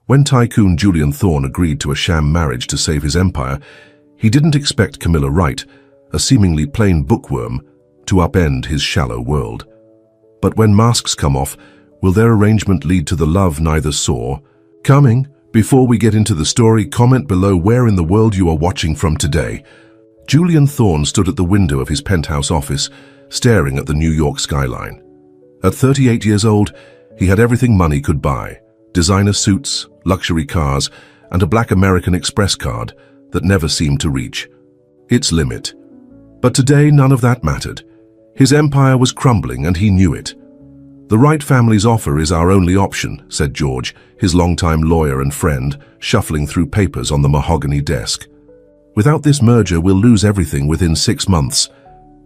When tycoon Julian Thorne agreed to a sham marriage to save his empire, he didn't expect Camilla Wright, a seemingly plain bookworm, to upend his shallow world. But when masks come off, will their arrangement lead to the love neither saw? Coming. Before we get into the story, comment below where in the world you are watching from today. Julian Thorne stood at the window of his penthouse office, staring at the New York skyline. At 38 years old, he had everything money could buy: designer suits, luxury cars, and a black American Express card that never seemed to reach its limit. But today, none of that mattered. His empire was crumbling, and he knew it. "The Wright family's offer is our only option," said George, his longtime lawyer and friend, shuffling through papers on the mahogany desk. "Without this merger, we'll lose everything within 6 months."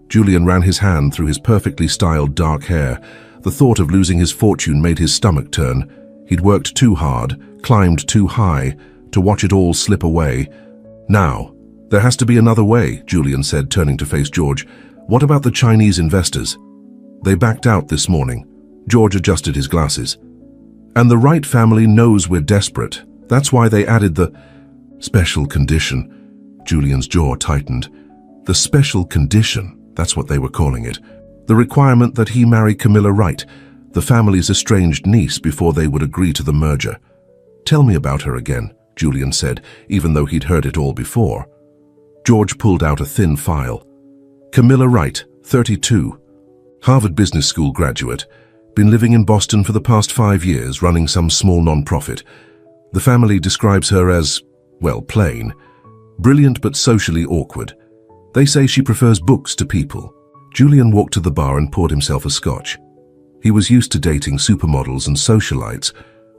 Julian ran his hand through his perfectly styled dark hair. The thought of losing his fortune made his stomach turn. He'd worked too hard, climbed too high, to watch it all slip away. "Now, there has to be another way," Julian said, turning to face George. "What about the Chinese investors?" "They backed out this morning." George adjusted his glasses. "And the Wright family knows we're desperate. That's why they added the special condition." Julian's jaw tightened. The special condition, that's what they were calling it. The requirement that he marry Camilla Wright, the family's estranged niece, before they would agree to the merger. "Tell me about her again," Julian said, even though he'd heard it all before. George pulled out a thin file. "Camilla Wright, 32. Harvard Business School graduate. Been living in Boston for the past 5 years, running some small non-profit. The family describes her as, well, plain. Brilliant but socially awkward. They say she prefers books to people." Julian walked to the bar and poured himself a scotch. He was used to dating supermodels and socialites,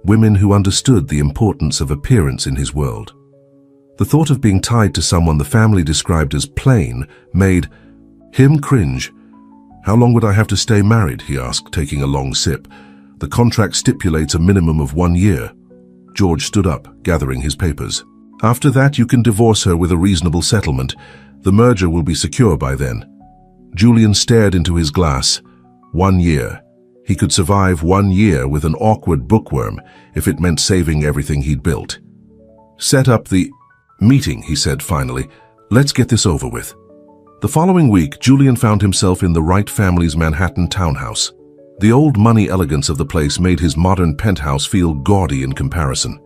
women who understood the importance of appearance in his world. The thought of being tied to someone the family described as plain made him cringe. "How long would I have to stay married?" he asked, taking a long sip. "The contract stipulates a minimum of 1 year." George stood up, gathering his papers. "After that, you can divorce her with a reasonable settlement. The merger will be secure by then." Julian stared into his glass. 1 year. He could survive 1 year with an awkward bookworm if it meant saving everything he'd built. "Set up the meeting," he said finally. "Let's get this over with." The following week, Julian found himself in the Wright family's Manhattan townhouse. The old money elegance of the place made his modern penthouse feel gaudy in comparison.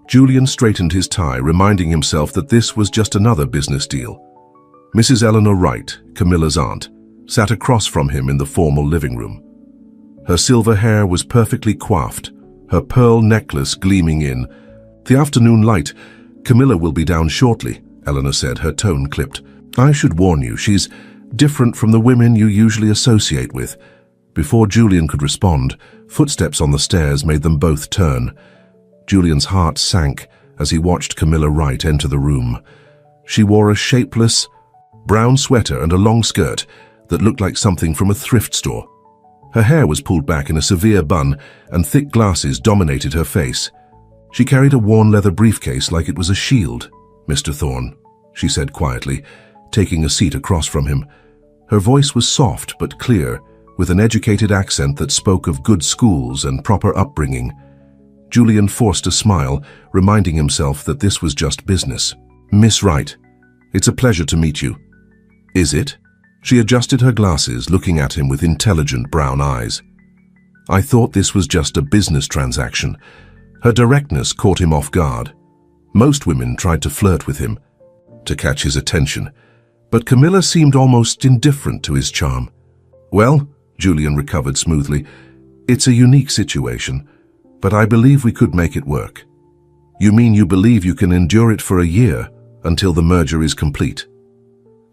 Julian straightened his tie, reminding himself that this was just another business deal. Mrs. Eleanor Wright, Camilla's aunt, sat across from him in the formal living room. Her silver hair was perfectly coiffed, her pearl necklace gleaming in the afternoon light. "Camilla will be down shortly," Eleanor said, her tone clipped. "I should warn you, she's different from the women you usually associate with." Before Julian could respond, footsteps on the stairs made them both turn. Julian's heart sank as he watched Camilla Wright enter the room. She wore a shapeless, brown sweater and a long skirt that looked like something from a thrift store. Her hair was pulled back in a severe bun, and thick glasses dominated her face. She carried a worn leather briefcase like it was a shield. "Mr. Thorne," she said quietly, taking a seat across from him. Her voice was soft but clear, with an educated accent that spoke of good schools and proper upbringing. Julian forced a smile, reminding himself that this was just business. "Miss Wright, it's a pleasure to meet you." "Is it?" She adjusted her glasses, looking at him with intelligent brown eyes. "I thought this was just a business transaction." Her directness caught him off guard. Most women tried to flirt with him, to catch his attention, but Camilla seemed almost indifferent to his charm. "Well," Julian recovered smoothly, "it's a unique situation, but I believe we could make it work." "You mean you believe you can endure it for a year, until the merger is complete?"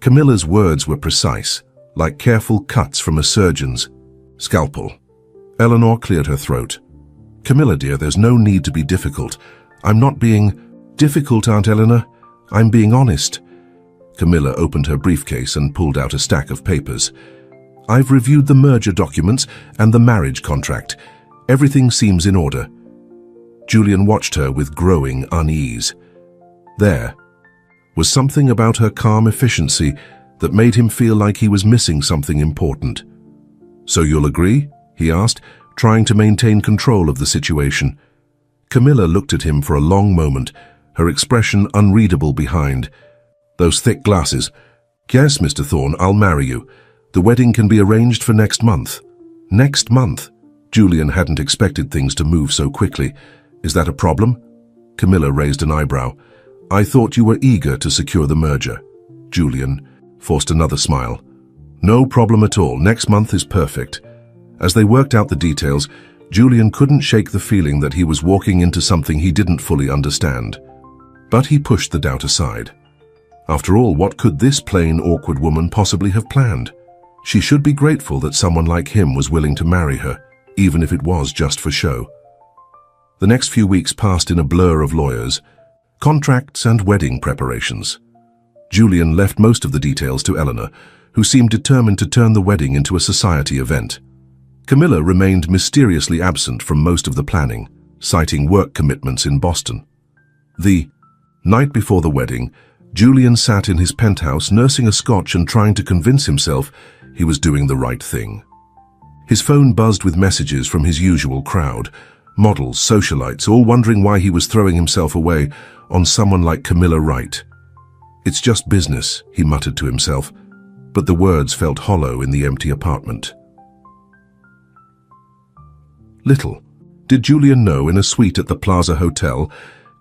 Camilla's words were precise, like careful cuts from a surgeon's scalpel. Eleanor cleared her throat. "Camilla, dear, there's no need to be difficult. I'm not being difficult, Aunt Eleanor. I'm being honest." Camilla opened her briefcase and pulled out a stack of papers. "I've reviewed the merger documents and the marriage contract. Everything seems in order." Julian watched her with growing unease. There was something about her calm efficiency that made him feel like he was missing something important. "So you'll agree?" he asked, trying to maintain control of the situation. Camilla looked at him for a long moment, her expression unreadable behind. Those thick glasses. Yes, Mr. Thorne, I'll marry you. The wedding can be arranged for next month. Next month? Julian hadn't expected things to move so quickly. Is that a problem? Camilla raised an eyebrow. I thought you were eager to secure the merger. Julian forced another smile. No problem at all. Next month is perfect. As they worked out the details, Julian couldn't shake the feeling that he was walking into something he didn't fully understand. But he pushed the doubt aside. After all, what could this plain, awkward woman possibly have planned? She should be grateful that someone like him was willing to marry her, even if it was just for show. The next few weeks passed in a blur of lawyers, contracts and wedding preparations. Julian left most of the details to Eleanor, who seemed determined to turn the wedding into a society event. Camilla remained mysteriously absent from most of the planning, citing work commitments in Boston. The night before the wedding, Julian sat in his penthouse nursing a scotch and trying to convince himself he was doing the right thing. His phone buzzed with messages from his usual crowd, models, socialites, all wondering why he was throwing himself away on someone like Camilla Wright. It's just business, he muttered to himself, but the words felt hollow in the empty apartment. Little did Julian know, in a suite at the Plaza Hotel,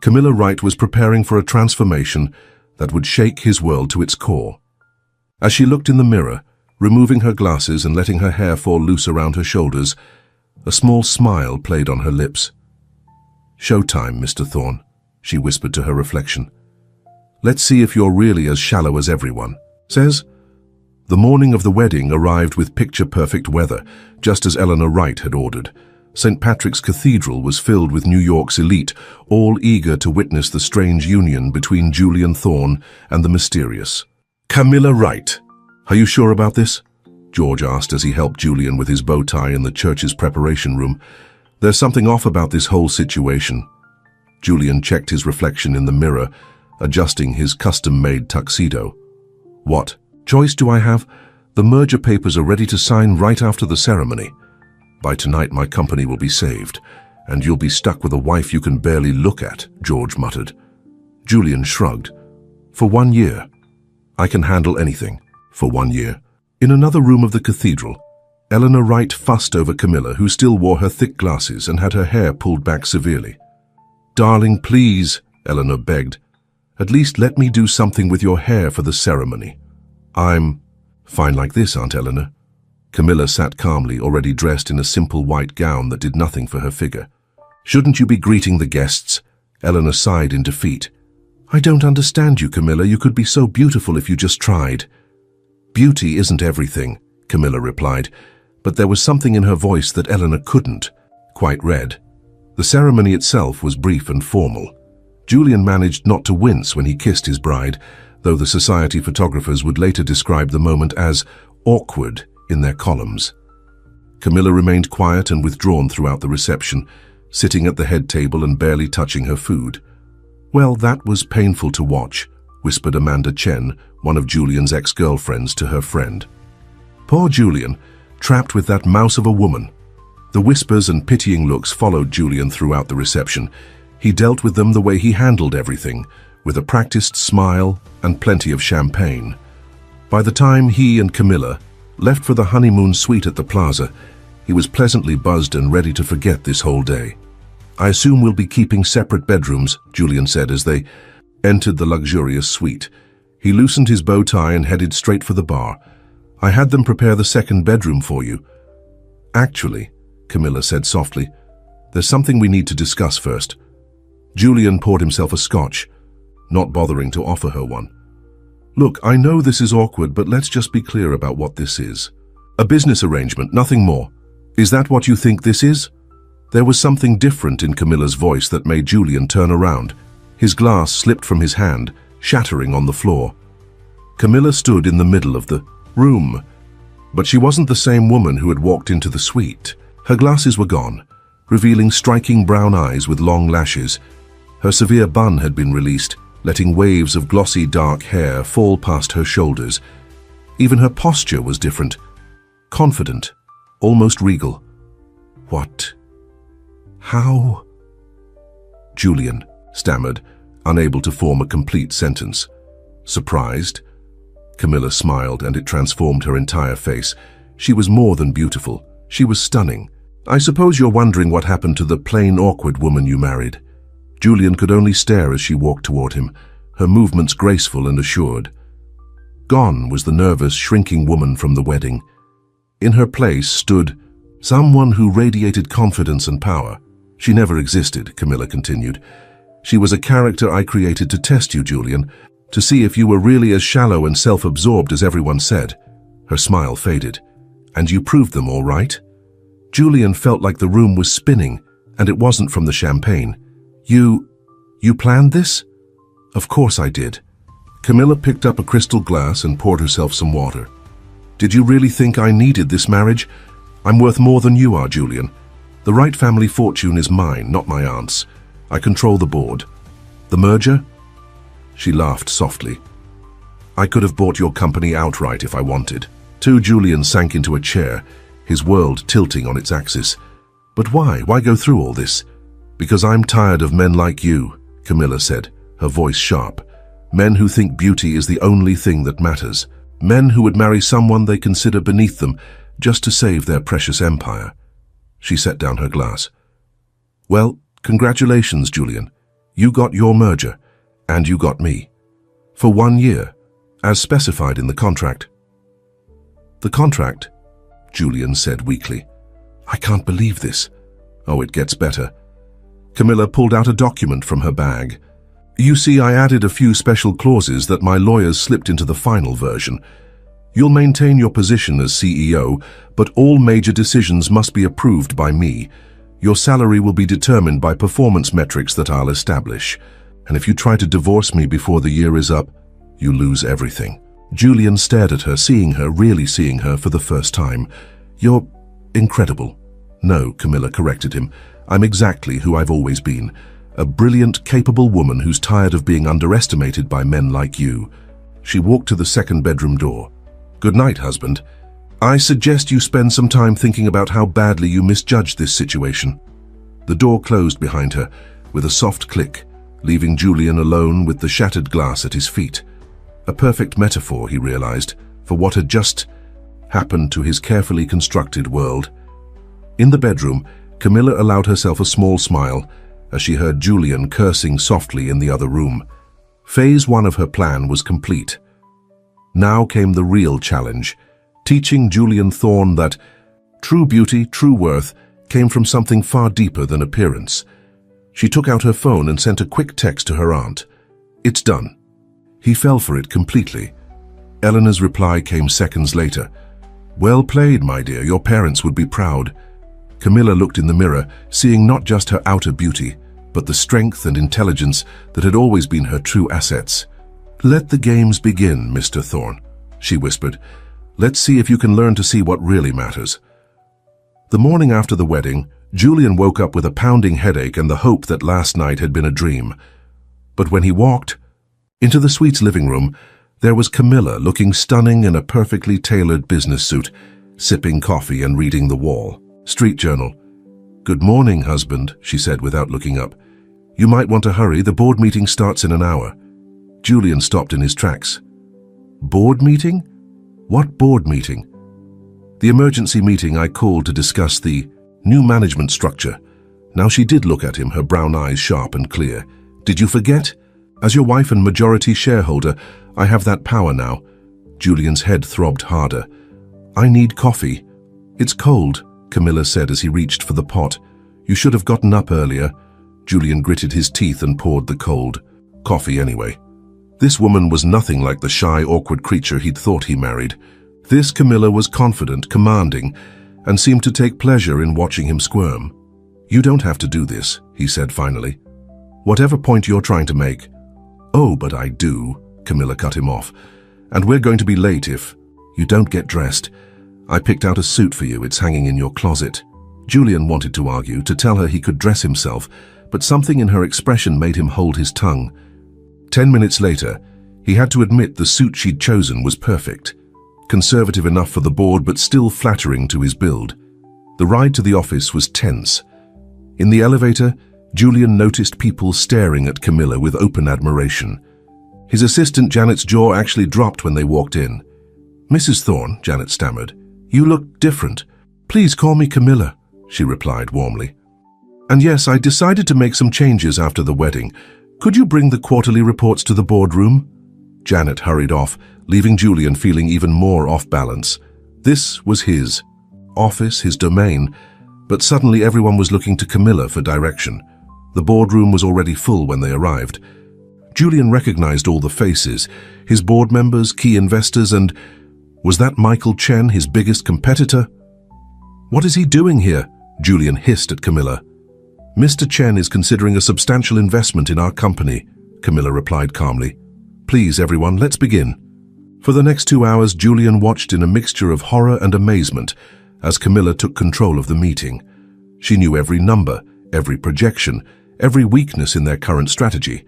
Camilla Wright was preparing for a transformation that would shake his world to its core. As she looked in the mirror, removing her glasses and letting her hair fall loose around her shoulders, a small smile played on her lips. "Showtime, Mr. Thorne," she whispered to her reflection. "Let's see if you're really as shallow as everyone says." The morning of the wedding arrived with picture-perfect weather, just as Eleanor Wright had ordered. St. Patrick's Cathedral was filled with New York's elite, all eager to witness the strange union between Julian Thorne and the mysterious Camilla Wright. "Are you sure about this?" George asked as he helped Julian with his bow tie in the church's preparation room. "There's something off about this whole situation." Julian checked his reflection in the mirror, adjusting his custom-made tuxedo. "What choice do I have? The merger papers are ready to sign right after the ceremony. By tonight my company will be saved, and you'll be stuck with a wife you can barely look at," George muttered. Julian shrugged. "For 1 year. I can handle anything. For 1 year." In another room of the cathedral, Eleanor Wright fussed over Camilla, who still wore her thick glasses and had her hair pulled back severely. "Darling, please," Eleanor begged. "At least let me do something with your hair for the ceremony." "I'm fine like this, Aunt Eleanor." Camilla sat calmly, already dressed in a simple white gown that did nothing for her figure. "Shouldn't you be greeting the guests?" Eleanor sighed in defeat. "I don't understand you, Camilla. You could be so beautiful if you just tried." "Beauty isn't everything," Camilla replied, but there was something in her voice that Eleanor couldn't quite read. The ceremony itself was brief and formal. Julian managed not to wince when he kissed his bride, though the society photographers would later describe the moment as awkward in their columns. Camilla remained quiet and withdrawn throughout the reception, sitting at the head table and barely touching her food. "Well, that was painful to watch," whispered Amanda Chen, one of Julian's ex-girlfriends, to her friend. Poor Julian, trapped with that mouse of a woman. The whispers and pitying looks followed Julian throughout the reception. He dealt with them the way he handled everything, with a practiced smile and plenty of champagne. By the time he and Camilla left for the honeymoon suite at the Plaza, he was pleasantly buzzed and ready to forget this whole day. "I assume we'll be keeping separate bedrooms," Julian said as they entered the luxurious suite. He loosened his bow tie and headed straight for the bar. "I had them prepare the second bedroom for you." "Actually," Camilla said softly, "there's something we need to discuss first." Julian poured himself a scotch, not bothering to offer her one. "Look, I know this is awkward, but let's just be clear about what this is. A business arrangement, nothing more. Is that what you think this is?" There was something different in Camilla's voice that made Julian turn around. His glass slipped from his hand, shattering on the floor. Camilla stood in the middle of the room, but she wasn't the same woman who had walked into the suite. Her glasses were gone, revealing striking brown eyes with long lashes. Her severe bun had been released, letting waves of glossy dark hair fall past her shoulders. Even her posture was different, confident, almost regal. "What? How?" Julian stammered, unable to form a complete sentence. Surprised? Camilla smiled, and it transformed her entire face. She was more than beautiful. She was stunning. I suppose you're wondering what happened to the plain, awkward woman you married. Julian could only stare as she walked toward him, her movements graceful and assured. Gone was the nervous, shrinking woman from the wedding. In her place stood someone who radiated confidence and power. She never existed, Camilla continued. She was a character I created to test you, Julian, to see if you were really as shallow and self-absorbed as everyone said. Her smile faded. And you proved them all right? Julian felt like the room was spinning, and it wasn't from the champagne. You planned this? Of course I did. Camilla picked up a crystal glass and poured herself some water. Did you really think I needed this marriage? I'm worth more than you are, Julian. The right family fortune is mine, not my aunt's. I control the board. The merger? She laughed softly. I could have bought your company outright if I wanted. Julian sank into a chair, his world tilting on its axis. But why? Why go through all this? Because I'm tired of men like you, Camilla said, her voice sharp. Men who think beauty is the only thing that matters. Men who would marry someone they consider beneath them just to save their precious empire. She set down her glass. Well, congratulations, Julian. You got your merger, and you got me. For 1 year, as specified in the contract. The contract? Julian said weakly. I can't believe this. Oh, it gets better. Camilla pulled out a document from her bag. You see, I added a few special clauses that my lawyers slipped into the final version. You'll maintain your position as CEO, but all major decisions must be approved by me. Your salary will be determined by performance metrics that I'll establish. And if you try to divorce me before the year is up, you lose everything. Julian stared at her, really seeing her for the first time. You're incredible. No, Camilla corrected him. I'm exactly who I've always been. A brilliant, capable woman who's tired of being underestimated by men like you. She walked to the second bedroom door. Good night, husband. I suggest you spend some time thinking about how badly you misjudged this situation. The door closed behind her with a soft click, leaving Julian alone with the shattered glass at his feet. A perfect metaphor, he realized, for what had just happened to his carefully constructed world. In the bedroom, Camilla allowed herself a small smile as she heard Julian cursing softly in the other room. Phase 1 of her plan was complete. Now came the real challenge, teaching Julian Thorne that true beauty, true worth, came from something far deeper than appearance. She took out her phone and sent a quick text to her aunt. It's done. He fell for it completely. Eleanor's reply came seconds later. Well played, my dear. Your parents would be proud. Camilla looked in the mirror, seeing not just her outer beauty, but the strength and intelligence that had always been her true assets. Let the games begin, Mr. Thorne, she whispered. Let's see if you can learn to see what really matters. The morning after the wedding, Julian woke up with a pounding headache and the hope that last night had been a dream. But when he walked into the suite's living room, there was Camilla looking stunning in a perfectly tailored business suit, sipping coffee and reading the wall. Street Journal. Good morning, husband, she said without looking up. You might want to hurry, the board meeting starts in an hour. Julian stopped in his tracks. Board meeting? What board meeting? The emergency meeting I called to discuss the new management structure. Now she did look at him, her brown eyes sharp and clear. Did you forget? As your wife and majority shareholder, I have that power now. Julian's head throbbed harder. I need coffee. It's cold, Camilla said as he reached for the pot. You should have gotten up earlier. Julian gritted his teeth and poured the cold coffee anyway. This woman was nothing like the shy, awkward creature he'd thought he married. This Camilla was confident, commanding, and seemed to take pleasure in watching him squirm. You don't have to do this, he said finally. Whatever point you're trying to make. Oh, but I do, Camilla cut him off. And we're going to be late if you don't get dressed. I picked out a suit for you, it's hanging in your closet. Julian wanted to argue, to tell her he could dress himself, but something in her expression made him hold his tongue. 10 minutes later, he had to admit the suit she'd chosen was perfect. Conservative enough for the board, but still flattering to his build. The ride to the office was tense. In the elevator, Julian noticed people staring at Camilla with open admiration. His assistant Janet's jaw actually dropped when they walked in. "Mrs. Thorne," Janet stammered, "you look different. Please call me Camilla," she replied warmly. "And yes, I decided to make some changes after the wedding. Could you bring the quarterly reports to the boardroom?" Janet hurried off, leaving Julian feeling even more off balance. This was his office, his domain, but suddenly everyone was looking to Camilla for direction. The boardroom was already full when they arrived. Julian recognized all the faces, his board members, key investors, and was that Michael Chen, his biggest competitor? "What is he doing here?" Julian hissed at Camilla. "Mr. Chen is considering a substantial investment in our company," Camilla replied calmly. "Please, everyone, let's begin." For the next 2 hours, Julian watched in a mixture of horror and amazement as Camilla took control of the meeting. She knew every number, every projection, every weakness in their current strategy.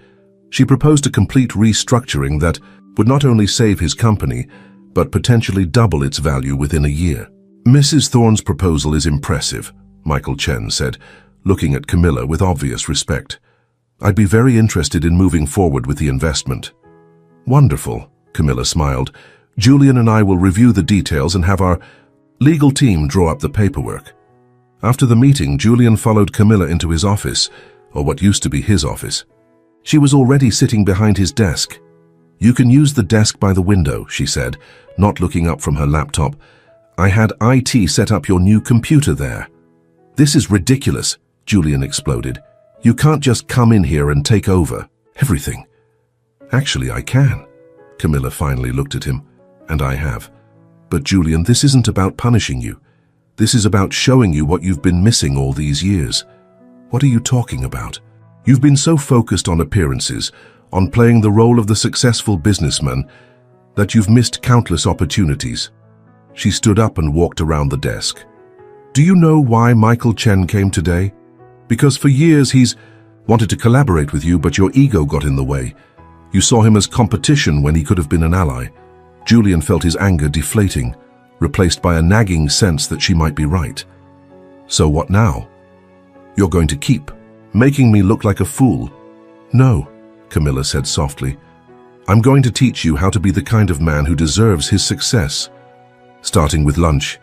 She proposed a complete restructuring that would not only save his company, but potentially double its value within a year. "Mrs. Thorne's proposal is impressive," Michael Chen said, looking at Camilla with obvious respect. "I'd be very interested in moving forward with the investment." "Wonderful," Camilla smiled. "Julian and I will review the details and have our legal team draw up the paperwork." After the meeting, Julian followed Camilla into his office, or what used to be his office. She was already sitting behind his desk. "You can use the desk by the window," she said, not looking up from her laptop. "I had IT set up your new computer there." "This is ridiculous," Julian exploded. "You can't just come in here and take over everything." "Actually, I can." Camilla finally looked at him. "And I have. But Julian, this isn't about punishing you. This is about showing you what you've been missing all these years." "What are you talking about?" "You've been so focused on appearances, on playing the role of the successful businessman, that you've missed countless opportunities." She stood up and walked around the desk. "Do you know why Michael Chen came today? Because for years he's wanted to collaborate with you, but your ego got in the way. You saw him as competition when he could have been an ally." Julian felt his anger deflating, replaced by a nagging sense that she might be right. "So what now? You're going to keep making me look like a fool?" "No," Camilla said softly. "I'm going to teach you how to be the kind of man who deserves his success. Starting with lunch."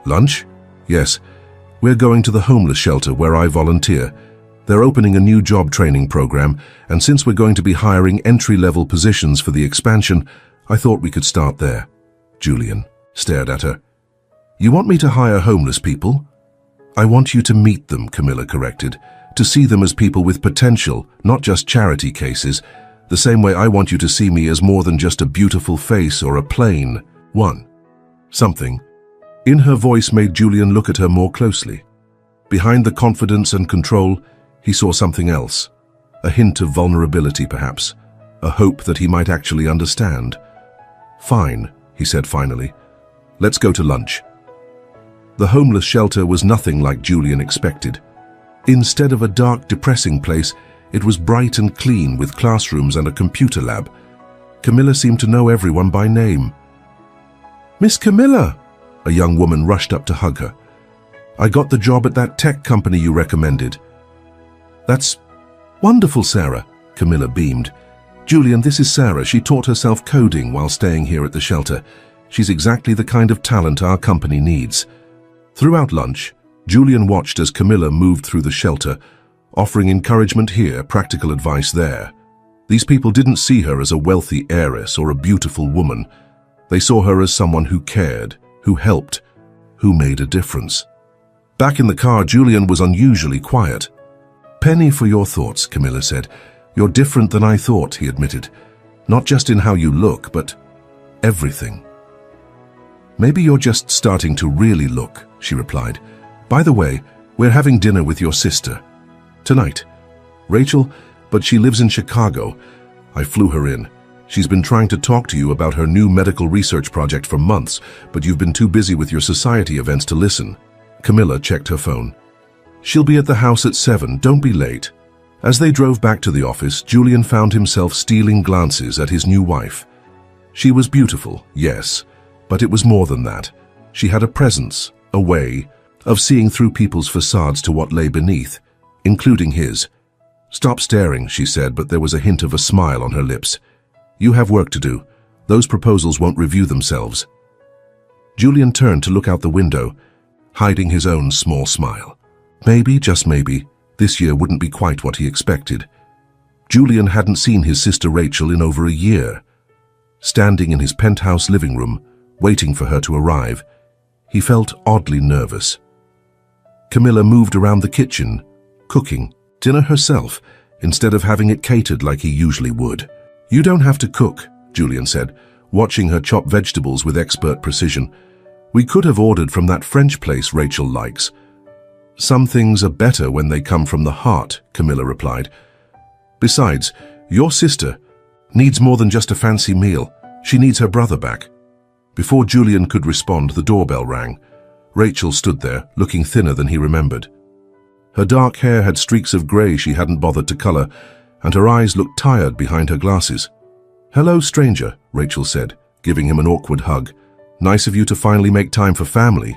"Lunch?" "Yes. We're going to the homeless shelter where I volunteer. They're opening a new job training program, and since we're going to be hiring entry-level positions for the expansion, I thought we could start there." Julian stared at her. "You want me to hire homeless people?" "I want you to meet them," Camilla corrected, "to see them as people with potential, not just charity cases, the same way I want you to see me as more than just a beautiful face or a plain one. Something in her voice made Julian look at her more closely. Behind the confidence and control, he saw something else, a hint of vulnerability perhaps, a hope that he might actually understand. "Fine," he said finally. "Let's go to lunch." The homeless shelter was nothing like Julian expected. Instead of a dark, depressing place, it was bright and clean with classrooms and a computer lab. Camilla seemed to know everyone by name. "Miss Camilla!" A young woman rushed up to hug her. "I got the job at that tech company you recommended." "That's wonderful, Sarah," Camilla beamed. "Julian, this is Sarah. She taught herself coding while staying here at the shelter. She's exactly the kind of talent our company needs." Throughout lunch, Julian watched as Camilla moved through the shelter, offering encouragement here, practical advice there. These people didn't see her as a wealthy heiress or a beautiful woman. They saw her as someone who cared, who helped, who made a difference. Back in the car, Julian was unusually quiet. "Penny for your thoughts," Camilla said. "You're different than I thought," he admitted. "Not just in how you look, but everything." "Maybe you're just starting to really look," she replied. "By the way, we're having dinner with your sister tonight. Rachel, but she lives in Chicago. I flew her in. She's been trying to talk to you about her new medical research project for months, but you've been too busy with your society events to listen." Camilla checked her phone. "She'll be at the house at 7. Don't be late." As they drove back to the office, Julian found himself stealing glances at his new wife. She was beautiful, yes, but it was more than that. She had a presence, a way of seeing through people's facades to what lay beneath. including his. "Stop staring," she said, but there was a hint of a smile on her lips. "You have work to do. Those proposals won't review themselves." Julian turned to look out the window, hiding his own small smile. Maybe, just maybe, this year wouldn't be quite what he expected. Julian hadn't seen his sister Rachel in over a year. Standing in his penthouse living room, waiting for her to arrive, he felt oddly nervous. Camilla moved around the kitchen, cooking dinner herself, instead of having it catered like he usually would. "You don't have to cook," Julian said, watching her chop vegetables with expert precision. "We could have ordered from that French place Rachel likes." "Some things are better when they come from the heart," Camilla replied. "Besides, your sister needs more than just a fancy meal. She needs her brother back." Before Julian could respond, the doorbell rang. Rachel stood there, looking thinner than he remembered. Her dark hair had streaks of grey she hadn't bothered to colour, and her eyes looked tired behind her glasses. "Hello, stranger," Rachel said, giving him an awkward hug. "Nice of you to finally make time for family."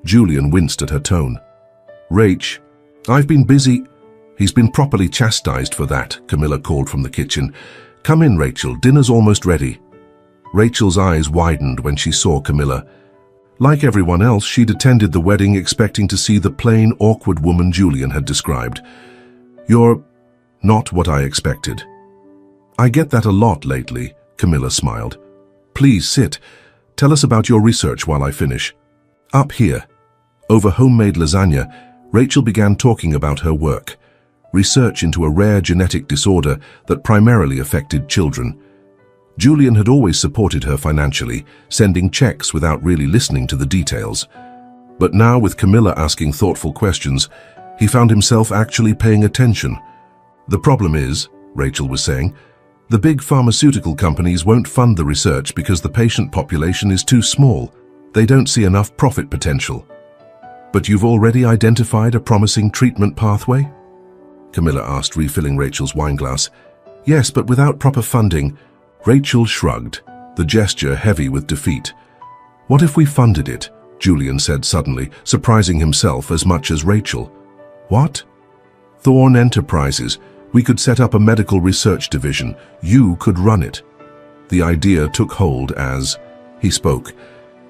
Julian winced at her tone. "Rach, I've been busy." "He's been properly chastised for that," Camilla called from the kitchen. "Come in, Rachel, dinner's almost ready." Rachel's eyes widened when she saw Camilla. Like everyone else, she'd attended the wedding expecting to see the plain, awkward woman Julian had described. "You're not what I expected." "I get that a lot lately," Camilla smiled. "Please sit. Tell us about your research while I finish." Up here, over homemade lasagna, Rachel began talking about her work. Research into a rare genetic disorder that primarily affected children. Julian had always supported her financially, sending checks without really listening to the details. But now, with Camilla asking thoughtful questions, he found himself actually paying attention. "The problem is," Rachel was saying, "the big pharmaceutical companies won't fund the research because the patient population is too small. They don't see enough profit potential." "But you've already identified a promising treatment pathway?" Camilla asked, refilling Rachel's wineglass. "Yes, but without proper funding." Rachel shrugged, the gesture heavy with defeat. "What if we funded it?" Julian said suddenly, surprising himself as much as Rachel. "What?" "Thorn Enterprises. We could set up a medical research division. You could run it." The idea took hold as he spoke.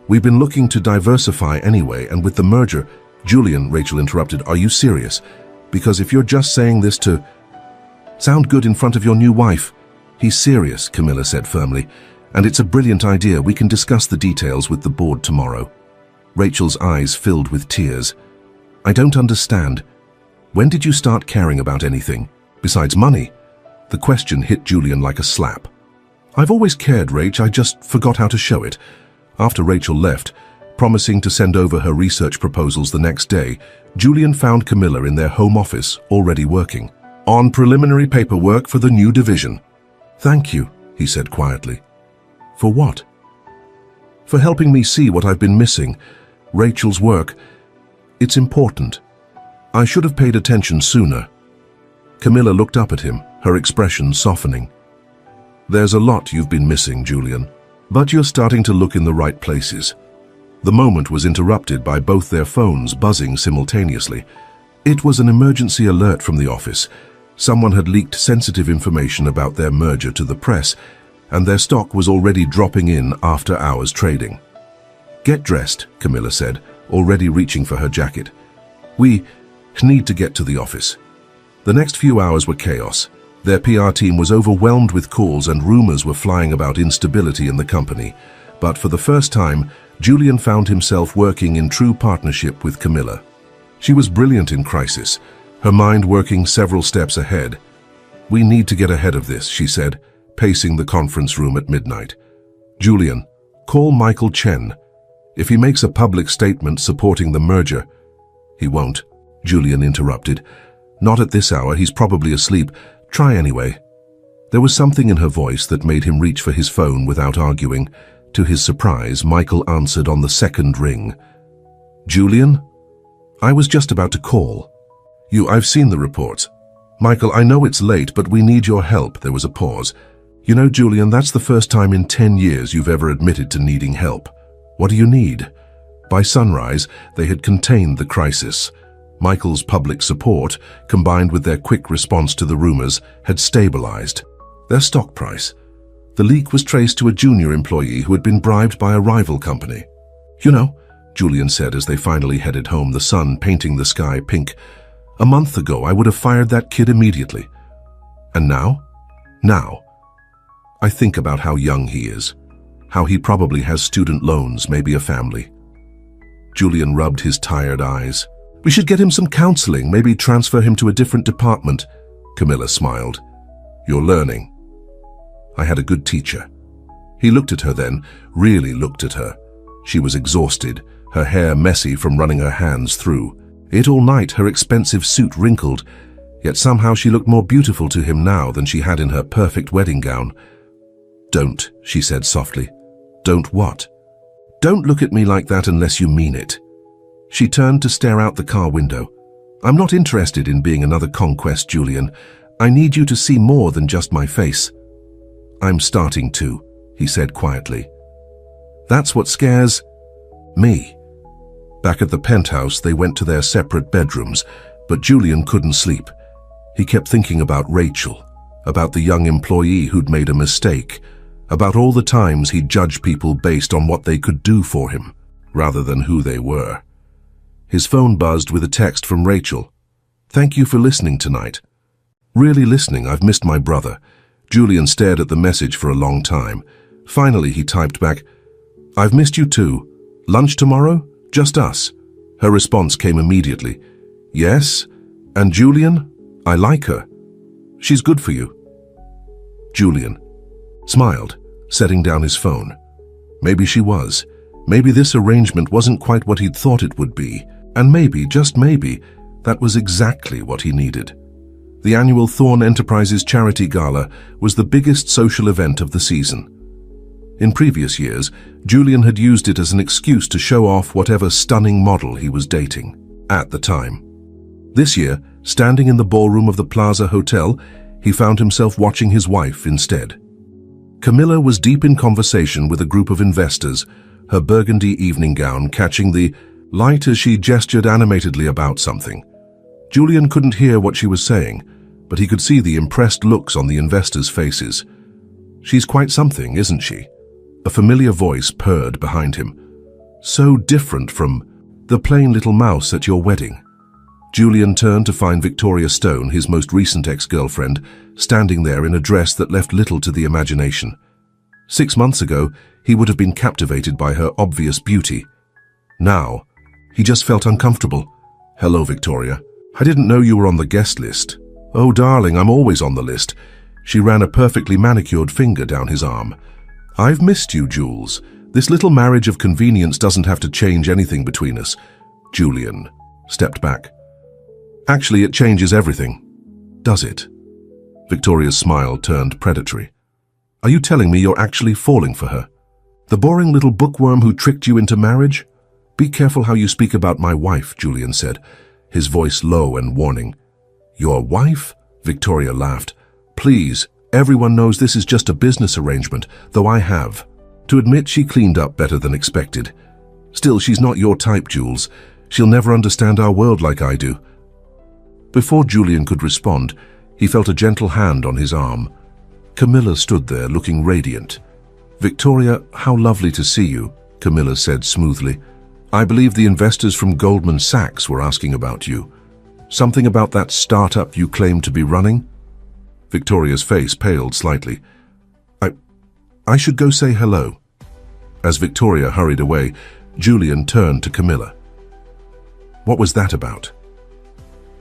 "We've been looking to diversify anyway, and with the merger—" "Julian," Rachel interrupted, "are you serious? Because if you're just saying this to sound good in front of your new wife—" "He's serious," Camilla said firmly, "and it's a brilliant idea. We can discuss the details with the board tomorrow." Rachel's eyes filled with tears. "I don't understand. When did you start caring about anything besides money?" The question hit Julian like a slap. "I've always cared, Rach, I just forgot how to show it." After Rachel left, promising to send over her research proposals the next day, Julian found Camilla in their home office, already working on preliminary paperwork for the new division. "Thank you," he said quietly. "For what?" "For helping me see what I've been missing. Rachel's work. It's important. I should have paid attention sooner." Camilla looked up at him, her expression softening. "There's a lot you've been missing, Julian, but you're starting to look in the right places." The moment was interrupted by both their phones buzzing simultaneously. It was an emergency alert from the office. Someone had leaked sensitive information about their merger to the press, and their stock was already dropping in after-hours trading. "Get dressed," Camilla said, already reaching for her jacket. "We need to get to the office." The next few hours were chaos. Their PR team was overwhelmed with calls and rumors were flying about instability in the company. But for the first time, Julian found himself working in true partnership with Camilla. She was brilliant in crisis, her mind working several steps ahead. "We need to get ahead of this," she said, pacing the conference room at midnight. "Julian, call Michael Chen. If he makes a public statement supporting the merger—" "He won't," Julian interrupted. "Not at this hour, he's probably asleep. Try anyway." There was something in her voice that made him reach for his phone without arguing. To his surprise, Michael answered on the second ring. "Julian? I was just about to call. I've seen the reports. Michael, I know it's late, but we need your help." There was a pause. "You know, Julian, that's the first time in 10 years you've ever admitted to needing help. What do you need?" By sunrise, they had contained the crisis. Michael's public support, combined with their quick response to the rumors, had stabilized their stock price. The leak was traced to a junior employee who had been bribed by a rival company. "You know," Julian said as they finally headed home, the sun painting the sky pink, "a month ago I would have fired that kid immediately. And now? Now. I think about how young he is, how he probably has student loans, maybe a family." Julian rubbed his tired eyes. "We should get him some counseling, maybe transfer him to a different department." Camilla smiled. "You're learning." "I had a good teacher." He looked at her then, really looked at her. She was exhausted, her hair messy from running her hands through it all night, her expensive suit wrinkled, yet somehow she looked more beautiful to him now than she had in her perfect wedding gown. "Don't," she said softly. "Don't what?" "Don't look at me like that unless you mean it." She turned to stare out the car window. "I'm not interested in being another conquest, Julian. I need you to see more than just my face." "I'm starting to," he said quietly. "That's what scares me." Back at the penthouse, they went to their separate bedrooms, but Julian couldn't sleep. He kept thinking about Rachel, about the young employee who'd made a mistake, about all the times he'd judged people based on what they could do for him, rather than who they were. His phone buzzed with a text from Rachel. "Thank you for listening tonight." "Really listening? I've missed my brother." Julian stared at the message for a long time. Finally, he typed back, "I've missed you too. Lunch tomorrow? Just us." Her response came immediately. "Yes? And Julian? I like her. She's good for you." Julian smiled, setting down his phone. Maybe she was. Maybe this arrangement wasn't quite what he'd thought it would be. And maybe, just maybe, that was exactly what he needed. The annual Thorn Enterprises Charity Gala was the biggest social event of the season. In previous years, Julian had used it as an excuse to show off whatever stunning model he was dating at the time. This year, standing in the ballroom of the Plaza Hotel, he found himself watching his wife instead. Camilla was deep in conversation with a group of investors, her burgundy evening gown catching the light as she gestured animatedly about something. Julian couldn't hear what she was saying, but he could see the impressed looks on the investors' faces. "She's quite something, isn't she?" A familiar voice purred behind him. "So different from the plain little mouse at your wedding." Julian turned to find Victoria Stone, his most recent ex-girlfriend, standing there in a dress that left little to the imagination. 6 months ago, he would have been captivated by her obvious beauty. Now, he just felt uncomfortable. "Hello, Victoria. I didn't know you were on the guest list." "Oh, darling, I'm always on the list." She ran a perfectly manicured finger down his arm. "I've missed you, Jules. This little marriage of convenience doesn't have to change anything between us." Julian stepped back. "Actually, it changes everything." "Does it?" Victoria's smile turned predatory. "Are you telling me you're actually falling for her? The boring little bookworm who tricked you into marriage?" "Be careful how you speak about my wife," Julian said, his voice low and warning. "Your wife?" Victoria laughed. "Please, everyone knows this is just a business arrangement, though I have to admit she cleaned up better than expected. Still, she's not your type, Jules. She'll never understand our world like I do." Before Julian could respond, he felt a gentle hand on his arm. Camilla stood there looking radiant. "Victoria, how lovely to see you," Camilla said smoothly. "I believe the investors from Goldman Sachs were asking about you. Something about that startup you claim to be running?" Victoria's face paled slightly. I should go say hello." As Victoria hurried away, Julian turned to Camilla. "What was that about?"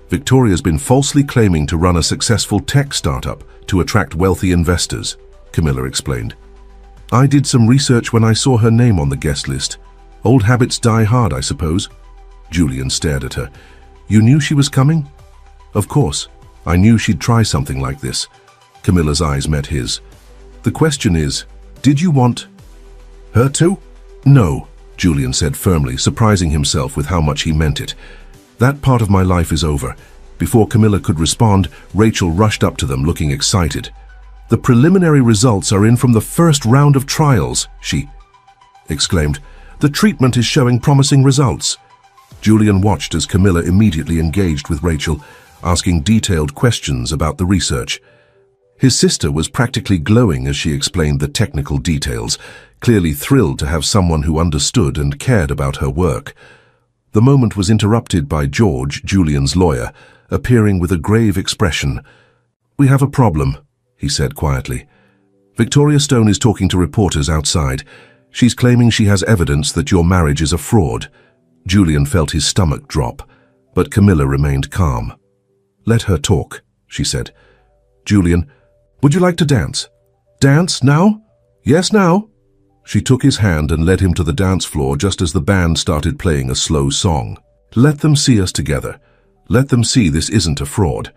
"Victoria's been falsely claiming to run a successful tech startup to attract wealthy investors," Camilla explained. "I did some research when I saw her name on the guest list. Old habits die hard, I suppose." Julian stared at her. "You knew she was coming?" "Of course. I knew she'd try something like this." Camilla's eyes met his. "The question is, did you want her to?" "No," Julian said firmly, surprising himself with how much he meant it. "That part of my life is over." Before Camilla could respond, Rachel rushed up to them looking excited. "The preliminary results are in from the first round of trials," she exclaimed. "The treatment is showing promising results." Julian watched as Camilla immediately engaged with Rachel, asking detailed questions about the research. His sister was practically glowing as she explained the technical details, clearly thrilled to have someone who understood and cared about her work. The moment was interrupted by George, Julian's lawyer, appearing with a grave expression. "We have a problem," he said quietly. "Victoria Stone is talking to reporters outside. She's claiming she has evidence that your marriage is a fraud." Julian felt his stomach drop, but Camilla remained calm. "Let her talk," she said. "Julian, would you like to dance?" "Dance now?" "Yes, now." She took his hand and led him to the dance floor just as the band started playing a slow song. "Let them see us together. Let them see this isn't a fraud."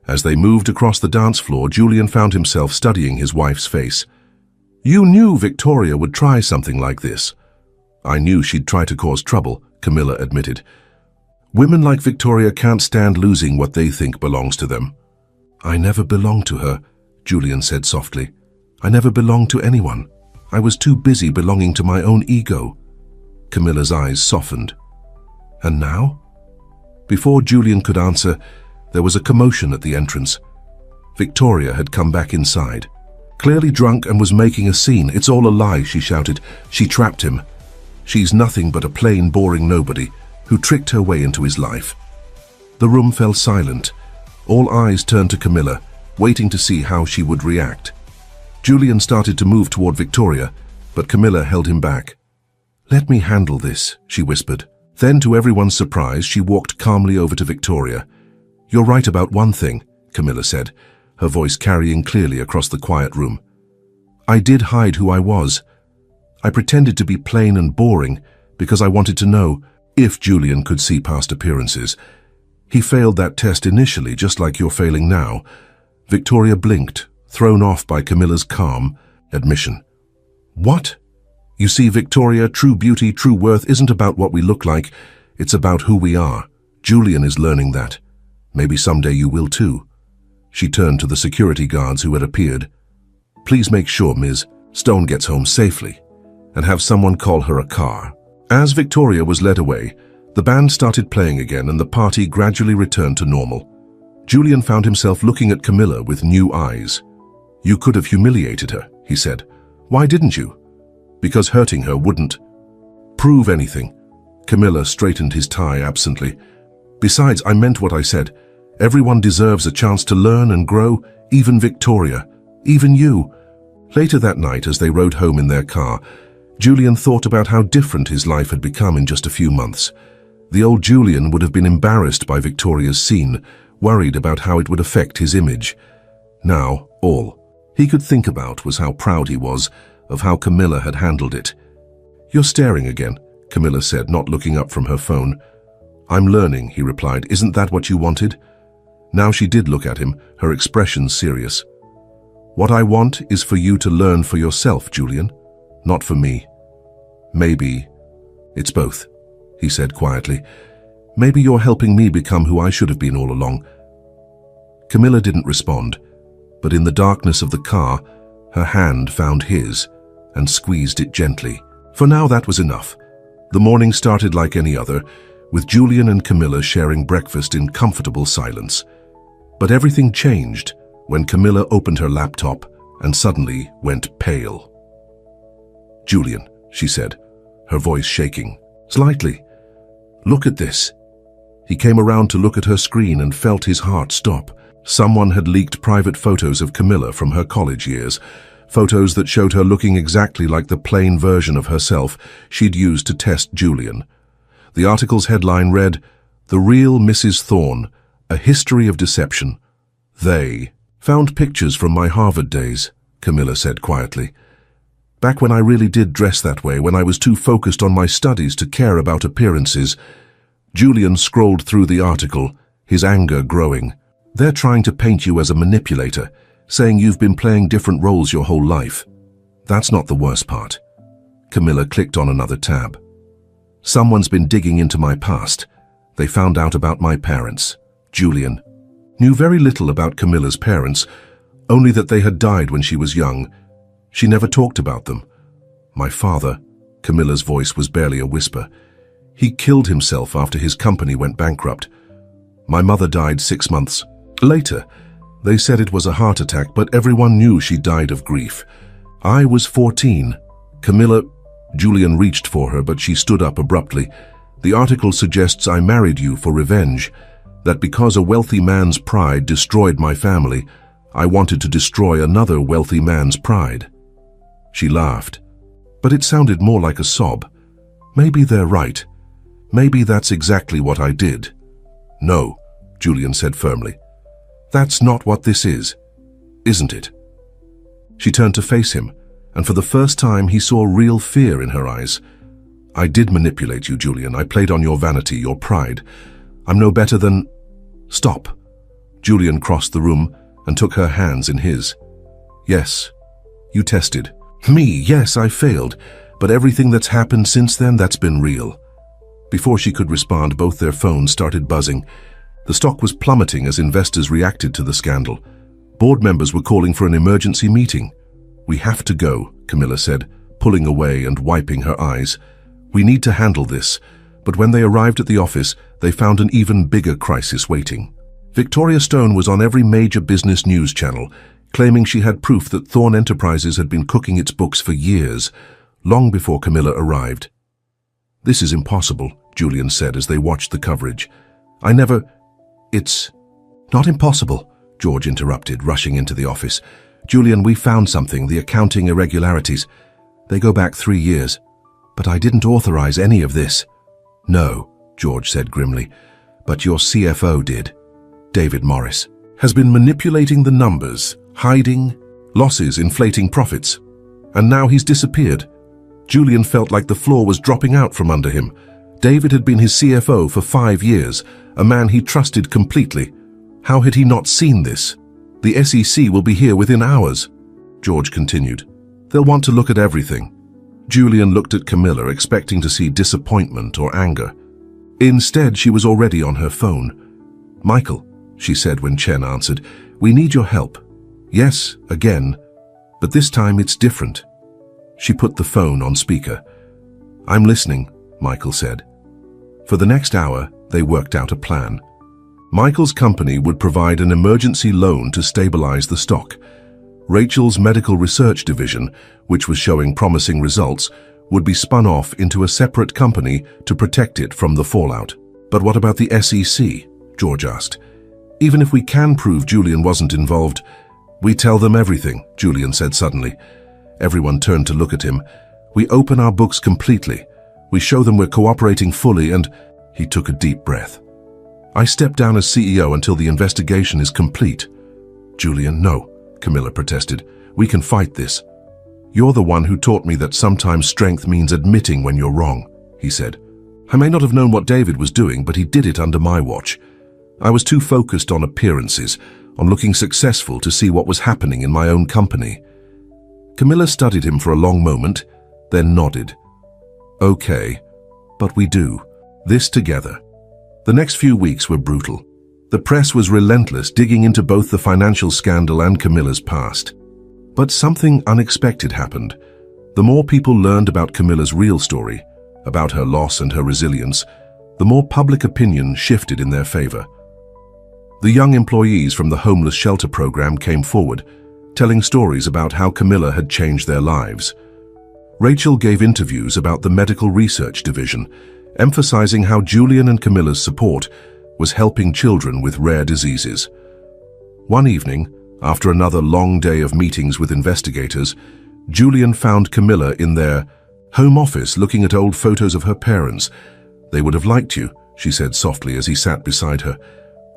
As they moved across the dance floor, Julian found himself studying his wife's face. "You knew Victoria would try something like this." "I knew she'd try to cause trouble," Camilla admitted. "Women like Victoria can't stand losing what they think belongs to them." "I never belonged to her," Julian said softly. "I never belonged to anyone. I was too busy belonging to my own ego." Camilla's eyes softened. "And now?" Before Julian could answer, there was a commotion at the entrance. Victoria had come back inside, clearly drunk, and was making a scene. "It's all a lie," she shouted. "She trapped him. She's nothing but a plain, boring nobody who tricked her way into his life." The room fell silent. All eyes turned to Camilla, waiting to see how she would react. Julian started to move toward Victoria, but Camilla held him back. "Let me handle this," she whispered. Then, to everyone's surprise, she walked calmly over to Victoria. "You're right about one thing," Camilla said, her voice carrying clearly across the quiet room. "I did hide who I was. I pretended to be plain and boring because I wanted to know if Julian could see past appearances. He failed that test initially, just like you're failing now." Victoria blinked, thrown off by Camilla's calm admission. "What?" "You see, Victoria, true beauty, true worth isn't about what we look like. It's about who we are. Julian is learning that. Maybe someday you will too." She turned to the security guards who had appeared. "Please make sure Ms. Stone gets home safely, and have someone call her a car." As Victoria was led away, the band started playing again and the party gradually returned to normal. Julian found himself looking at Camilla with new eyes. "You could have humiliated her," he said. "Why didn't you?" "Because hurting her wouldn't prove anything." Camilla straightened his tie absently. "Besides, I meant what I said. Everyone deserves a chance to learn and grow, even Victoria, even you." Later that night, as they rode home in their car, Julian thought about how different his life had become in just a few months. The old Julian would have been embarrassed by Victoria's scene, worried about how it would affect his image. Now, all he could think about was how proud he was of how Camilla had handled it. "You're staring again," Camilla said, not looking up from her phone. "I'm learning," he replied. "Isn't that what you wanted?" Now she did look at him, her expression serious. "What I want is for you to learn for yourself, Julian, not for me." "Maybe it's both," he said quietly. "Maybe you're helping me become who I should have been all along." Camilla didn't respond, but in the darkness of the car, her hand found his and squeezed it gently. For now, that was enough. The morning started like any other, with Julian and Camilla sharing breakfast in comfortable silence. But everything changed when Camilla opened her laptop and suddenly went pale. "Julian," she said, her voice shaking slightly. "Look at this." He came around to look at her screen and felt his heart stop. Someone had leaked private photos of Camilla from her college years, photos that showed her looking exactly like the plain version of herself she'd used to test Julian. The article's headline read, "The Real Mrs. Thorne, A History of Deception." "They found pictures from my Harvard days," Camilla said quietly. "Back when I really did dress that way, when I was too focused on my studies to care about appearances." Julian scrolled through the article, his anger growing. "They're trying to paint you as a manipulator, saying you've been playing different roles your whole life. That's not the worst part." Camilla clicked on another tab. "Someone's been digging into my past. They found out about my parents." Julian knew very little about Camilla's parents, only that they had died when she was young. She never talked about them. "My father," Camilla's voice was barely a whisper. He killed himself after his company went bankrupt. My mother died 6 months later. They said it was a heart attack, but everyone knew she died of grief. I was 14. Camilla, Julian reached for her, but she stood up abruptly. The article suggests I married you for revenge, that because a wealthy man's pride destroyed my family, I wanted to destroy another wealthy man's pride. She laughed, but it sounded more like a sob. Maybe they're right. Maybe that's exactly what I did. No, Julian said firmly. That's not what this is, isn't it? She turned to face him, and for the first time he saw real fear in her eyes. I did manipulate you, Julian. I played on your vanity, your pride. I'm no better than... Stop. Julian crossed the room and took her hands in his. Yes, you tested. Me, yes, I failed. But everything that's happened since then, that's been real. Before she could respond, both their phones started buzzing. The stock was plummeting as investors reacted to the scandal. Board members were calling for an emergency meeting. We have to go, Camilla said, pulling away and wiping her eyes. We need to handle this. But when they arrived at the office, they found an even bigger crisis waiting. Victoria Stone was on every major business news channel, claiming she had proof that Thorne Enterprises had been cooking its books for years, long before Camilla arrived. This is impossible, Julian said as they watched the coverage. It's not impossible, George interrupted, rushing into the office. Julian, we found something, the accounting irregularities. They go back 3 years. But I didn't authorize any of this. No, George said grimly, but your CFO did. David Morris has been manipulating the numbers, hiding losses, inflating profits. And now he's disappeared. Julian felt like the floor was dropping out from under him. David had been his CFO for 5 years, a man he trusted completely. How had he not seen this? The SEC will be here within hours, George continued. They'll want to look at everything. Julian looked at Camilla, expecting to see disappointment or anger. Instead, she was already on her phone. Michael, she said when Chen answered, we need your help. Yes, again, but this time it's different. She put the phone on speaker. I'm listening, Michael said. For the next hour, they worked out a plan. Michael's company would provide an emergency loan to stabilize the stock. Rachel's medical research division, which was showing promising results, would be spun off into a separate company to protect it from the fallout. But what about the SEC? George asked. Even if we can prove Julian wasn't involved, we tell them everything, Julian said suddenly. Everyone turned to look at him. We open our books completely. We show them we're cooperating fully, and he took a deep breath. I step down as CEO until the investigation is complete. Julian, no, Camilla protested. We can fight this. You're the one who taught me that sometimes strength means admitting when you're wrong, he said. I may not have known what David was doing, but he did it under my watch. I was too focused on appearances, on looking successful to see what was happening in my own company. Camilla studied him for a long moment, then nodded. Okay, but we do. This together. The next few weeks were brutal. The press was relentless, digging into both the financial scandal and Camilla's past. But something unexpected happened. The more people learned about Camilla's real story, about her loss and her resilience, the more public opinion shifted in their favor. The young employees from the homeless shelter program came forward, telling stories about how Camilla had changed their lives. Rachel gave interviews about the medical research division, emphasizing how Julian and Camilla's support was helping children with rare diseases. One evening, after another long day of meetings with investigators, Julian found Camilla in their home office looking at old photos of her parents. They would have liked you, she said softly as he sat beside her.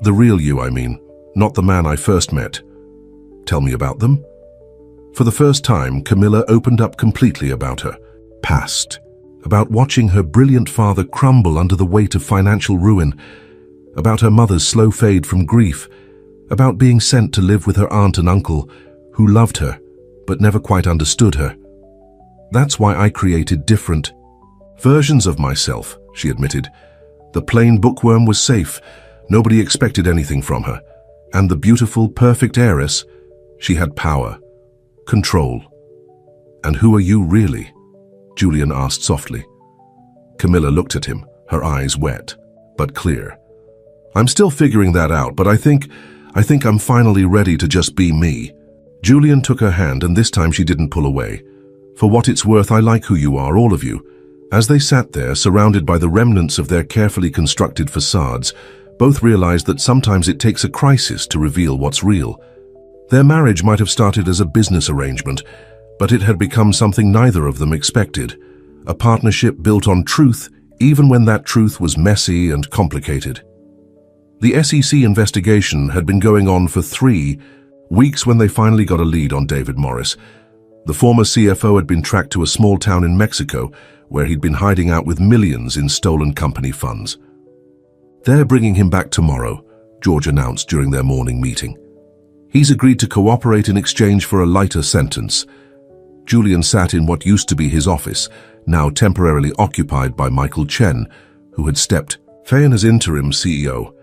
The real you, I mean, not the man I first met. Tell me about them. For the first time, Camilla opened up completely about her past, about watching her brilliant father crumble under the weight of financial ruin, about her mother's slow fade from grief, about being sent to live with her aunt and uncle who loved her but never quite understood her. That's why I created different versions of myself, she admitted. The plain bookworm was safe. Nobody expected anything from her. And the beautiful, perfect heiress, she had power, control. And who are you really? Julian asked softly. Camilla looked at him, her eyes wet, but clear. "I'm still figuring that out, but I think I'm finally ready to just be me." Julian took her hand, and this time she didn't pull away. "For what it's worth, I like who you are, all of you." As they sat there, surrounded by the remnants of their carefully constructed facades, both realized that sometimes it takes a crisis to reveal what's real. Their marriage might have started as a business arrangement, but it had become something neither of them expected. A partnership built on truth, even when that truth was messy and complicated. The SEC investigation had been going on for 3 weeks when they finally got a lead on David Morris. The former CFO had been tracked to a small town in Mexico, where he'd been hiding out with millions in stolen company funds. "They're bringing him back tomorrow," George announced during their morning meeting. "He's agreed to cooperate in exchange for a lighter sentence." Julian sat in what used to be his office, now temporarily occupied by Michael Chen, who had stepped in as interim CEO.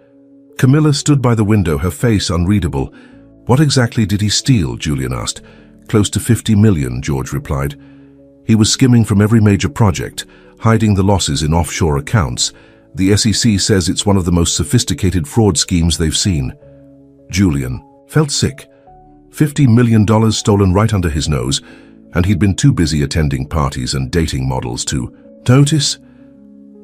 Camilla stood by the window, her face unreadable. "What exactly did he steal?" Julian asked. "Close to 50 million, George replied. "He was skimming from every major project, hiding the losses in offshore accounts. The SEC says it's one of the most sophisticated fraud schemes they've seen." Julian felt sick. $50 million stolen right under his nose, and he'd been too busy attending parties and dating models to notice.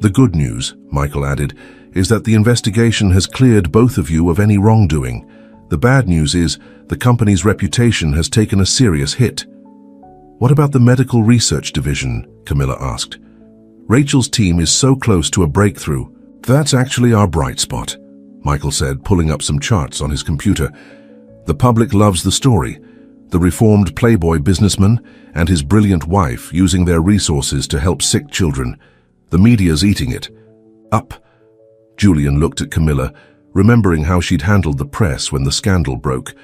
"The good news," Michael added, "is that the investigation has cleared both of you of any wrongdoing. The bad news is the company's reputation has taken a serious hit." "What about the medical research division?" Camilla asked. "Rachel's team is so close to a breakthrough." "That's actually our bright spot," Michael said, pulling up some charts on his computer. "The public loves the story. The reformed playboy businessman and his brilliant wife using their resources to help sick children. The media's eating it up." Julian looked at Camilla, remembering how she'd handled the press when the scandal broke.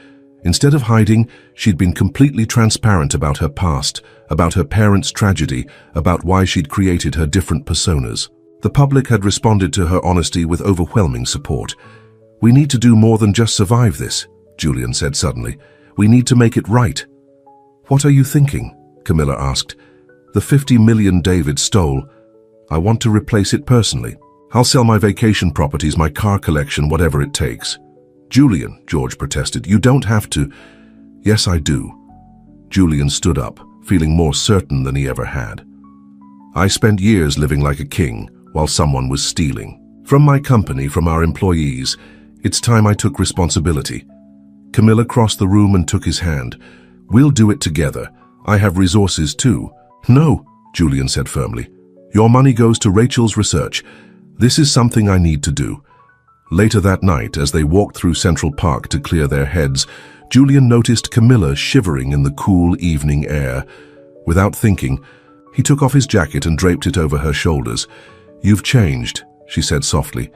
Instead of hiding, she'd been completely transparent about her past, about her parents' tragedy, about why she'd created her different personas. The public had responded to her honesty with overwhelming support. "We need to do more than just survive this," Julian said suddenly. "We need to make it right." "What are you thinking?" Camilla asked. "The 50 million David stole. I want to replace it personally. I'll sell my vacation properties, my car collection, whatever it takes." "Julian," George protested, "you don't have to." "Yes, I do." Julian stood up, feeling more certain than he ever had. "I spent years living like a king while someone was stealing. From my company, from our employees. It's time I took responsibility." Camilla crossed the room and took his hand. "We'll do it together. I have resources too." "No," Julian said firmly. "Your money goes to Rachel's research. This is something I need to do." Later that night, as they walked through Central Park to clear their heads, Julian noticed Camilla shivering in the cool evening air. Without thinking, he took off his jacket and draped it over her shoulders. "You've changed," she said softly.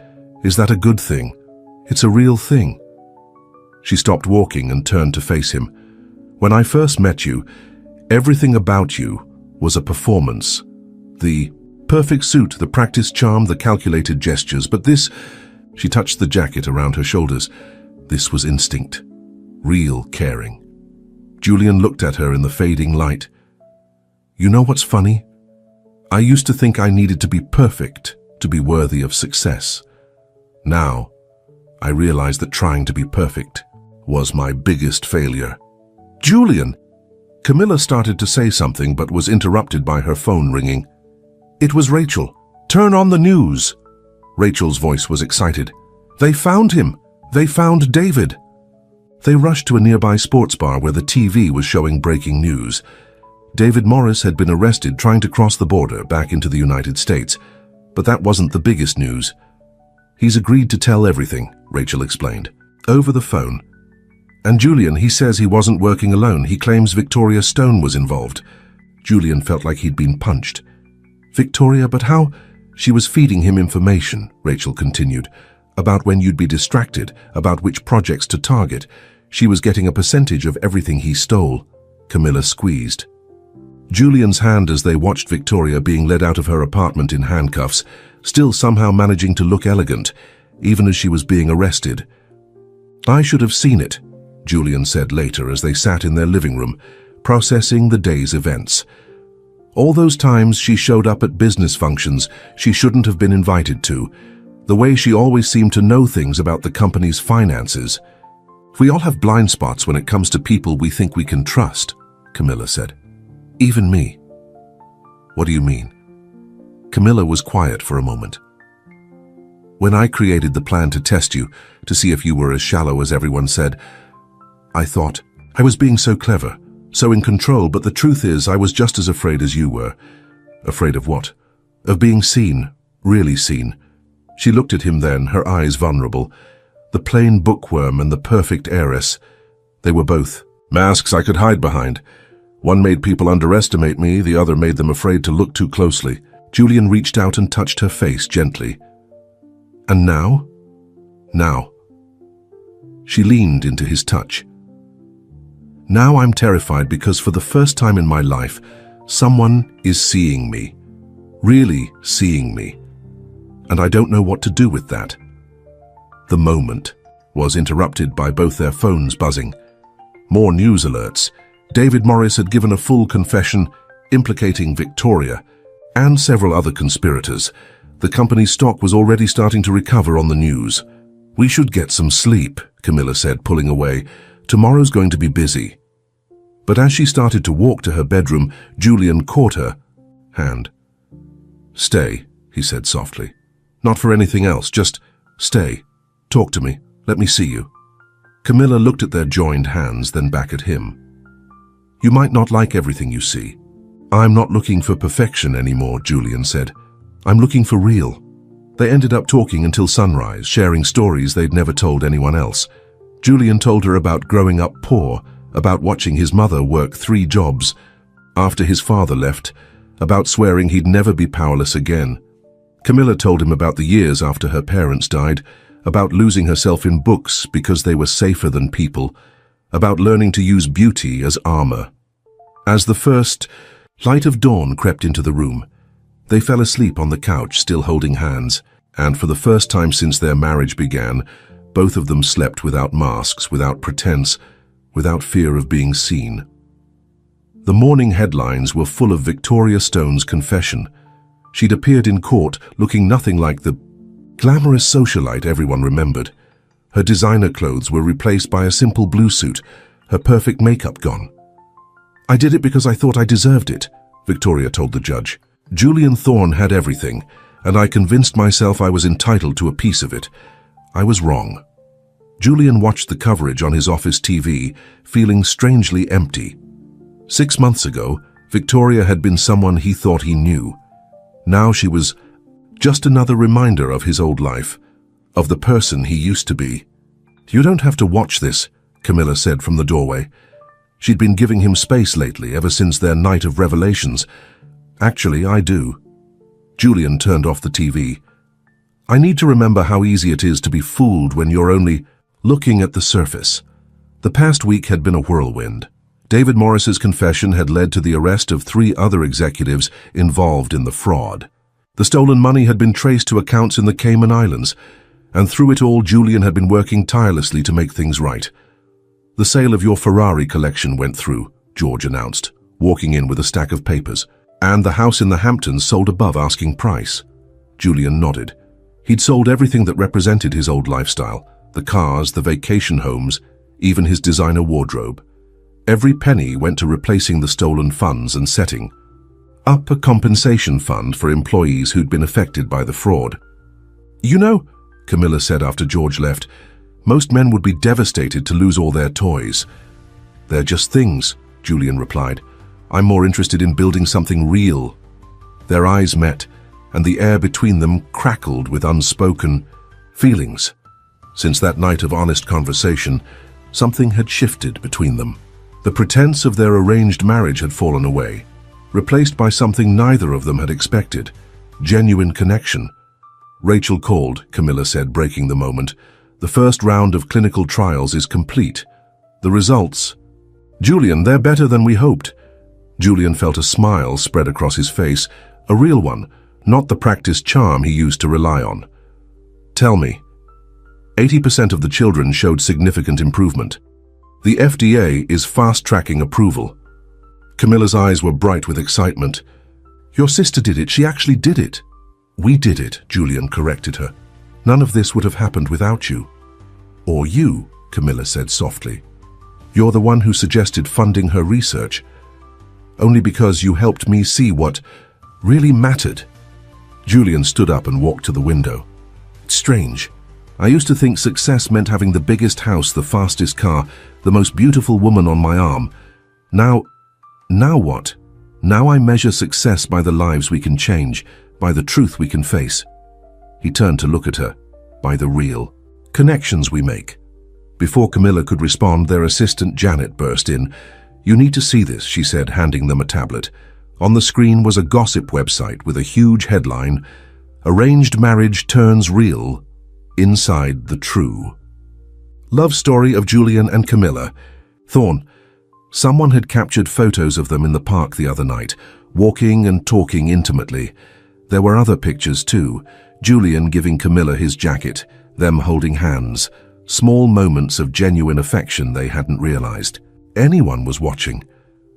"Is that a good thing? It's a real thing." She stopped walking and turned to face him. "When I first met you, everything about you was a performance. The perfect suit, the practiced charm, the calculated gestures, but this," she touched the jacket around her shoulders, "this was instinct, real caring." Julian looked at her in the fading light. "You know what's funny? I used to think I needed to be perfect to be worthy of success. Now, I realize that trying to be perfect was my biggest failure." "Julian!" Camilla started to say something but was interrupted by her phone ringing. It was Rachel. "Turn on the news." Rachel's voice was excited. "They found him! They found David!" They rushed to a nearby sports bar where the TV was showing breaking news. David Morris had been arrested trying to cross the border back into the United States. But that wasn't the biggest news. "He's agreed to tell everything," Rachel explained, over the phone. "And Julian, he says he wasn't working alone. He claims Victoria Stone was involved." Julian felt like he'd been punched. "Victoria, but how?" "She was feeding him information," Rachel continued, "about when you'd be distracted, about which projects to target. She was getting a percentage of everything he stole." Camilla squeezed Julian's hand as they watched Victoria being led out of her apartment in handcuffs, still somehow managing to look elegant, even as she was being arrested. "I should have seen it," Julian said later as they sat in their living room, processing the day's events. All those times she showed up at business functions she shouldn't have been invited to. The way she always seemed to know things about the company's finances. We all have blind spots when it comes to people we think we can trust, Camilla said. Even me. What do you mean? Camilla was quiet for a moment. When I created the plan to test you, to see if you were as shallow as everyone said, I thought I was being so clever, so in control, but the truth is I was just as afraid as you were. Afraid of what? Of being seen, really seen. She looked at him then, her eyes vulnerable. The plain bookworm and the perfect heiress. They were both masks I could hide behind. One made people underestimate me, the other made them afraid to look too closely. Julian reached out and touched her face gently. And now? Now. She leaned into his touch. Now I'm terrified because for the first time in my life, someone is seeing me. Really seeing me. And I don't know what to do with that. The moment was interrupted by both their phones buzzing. More news alerts. David Morris had given a full confession implicating Victoria and several other conspirators. The company's stock was already starting to recover on the news. We should get some sleep, Camilla said, pulling away. Tomorrow's going to be busy. But as she started to walk to her bedroom, Julian caught her hand. Stay, he said softly. Not for anything else, just stay. Talk to me. Let me see you. Camilla looked at their joined hands, then back at him. You might not like everything you see. I'm not looking for perfection anymore, Julian said. I'm looking for real. They ended up talking until sunrise, sharing stories they'd never told anyone else. Julian told her about growing up poor, about watching his mother work 3 jobs after his father left, about swearing he'd never be powerless again. Camilla told him about the years after her parents died, about losing herself in books because they were safer than people, about learning to use beauty as armor. As the first light of dawn crept into the room, they fell asleep on the couch, still holding hands, and for the first time since their marriage began, both of them slept without masks, without pretense, without fear of being seen. The morning headlines were full of Victoria Stone's confession. She'd appeared in court looking nothing like the glamorous socialite everyone remembered. Her designer clothes were replaced by a simple blue suit, her perfect makeup gone. I did it because I thought I deserved it, Victoria told the judge. Julian Thorne had everything, and I convinced myself I was entitled to a piece of it. I was wrong. Julian watched the coverage on his office TV, feeling strangely empty. 6 months ago, Victoria had been someone he thought he knew. Now she was just another reminder of his old life, of the person he used to be. You don't have to watch this, Camilla said from the doorway. She'd been giving him space lately, ever since their night of revelations. Actually, I do. Julian turned off the TV. I need to remember how easy it is to be fooled when you're only looking at the surface. The past week had been a whirlwind. David Morris's confession had led to the arrest of 3 other executives involved in the fraud. The stolen money had been traced to accounts in the Cayman Islands, and through it all Julian had been working tirelessly to make things right. The sale of your Ferrari collection went through, George announced, walking in with a stack of papers, and the house in the Hamptons sold above asking price. Julian nodded. He'd sold everything that represented his old lifestyle, the cars, the vacation homes, even his designer wardrobe. Every penny went to replacing the stolen funds and setting up a compensation fund for employees who'd been affected by the fraud. You know, Camilla said after George left, most men would be devastated to lose all their toys. They're just things, Julian replied. I'm more interested in building something real. Their eyes met, and the air between them crackled with unspoken feelings. Since that night of honest conversation, something had shifted between them. The pretense of their arranged marriage had fallen away, replaced by something neither of them had expected, genuine connection. Rachel called, Camilla said, breaking the moment. The first round of clinical trials is complete. The results... Julian, they're better than we hoped. Julian felt a smile spread across his face, a real one, not the practiced charm he used to rely on. Tell me. 80% of the children showed significant improvement. The FDA is fast-tracking approval. Camilla's eyes were bright with excitement. Your sister did it. She actually did it. We did it, Julian corrected her. None of this would have happened without you. Or you, Camilla said softly. You're the one who suggested funding her research. Only because you helped me see what really mattered. Julian stood up and walked to the window. It's strange. I used to think success meant having the biggest house, the fastest car, the most beautiful woman on my arm. Now what? Now I measure success by the lives we can change, by the truth we can face. He turned to look at her, by the real connections we make. Before Camilla could respond, their assistant Janet burst in. You need to see this, she said, handing them a tablet. On the screen was a gossip website with a huge headline, Arranged Marriage Turns Real, Inside the True. Love story of Julian and Camilla. Thorne. Someone had captured photos of them in the park the other night, walking and talking intimately. There were other pictures too, Julian giving Camilla his jacket, them holding hands, small moments of genuine affection they hadn't realized. Anyone was watching.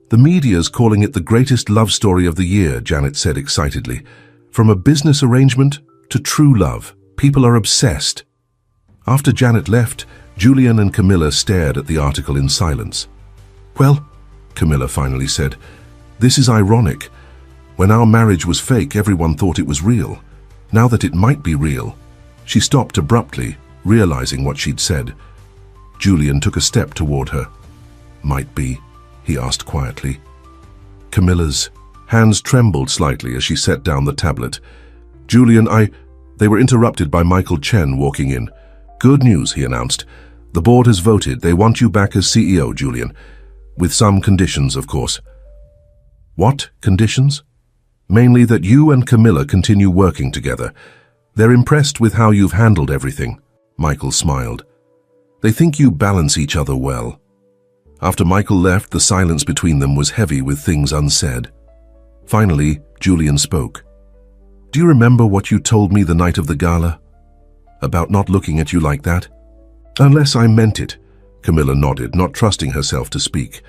The media's calling it the greatest love story of the year, Janet said excitedly. From a business arrangement to true love, people are obsessed. After Janet left, Julian and Camilla stared at the article in silence. Well, Camilla finally said, this is ironic. When our marriage was fake, everyone thought it was real. Now that it might be real. She stopped abruptly, realizing what she'd said. Julian took a step toward her. Might be, he asked quietly. Camilla's hands trembled slightly as she set down the tablet. Julian, They were interrupted by Michael Chen walking in. Good news, he announced. The board has voted. They want you back as CEO, Julian. With some conditions, of course. What conditions? Mainly that you and Camilla continue working together. They're impressed with how you've handled everything. Michael smiled. They think you balance each other well. After Michael left, the silence between them was heavy with things unsaid. Finally, Julian spoke. Do you remember what you told me the night of the gala? About not looking at you like that? Unless I meant it, Camilla nodded, not trusting herself to speak.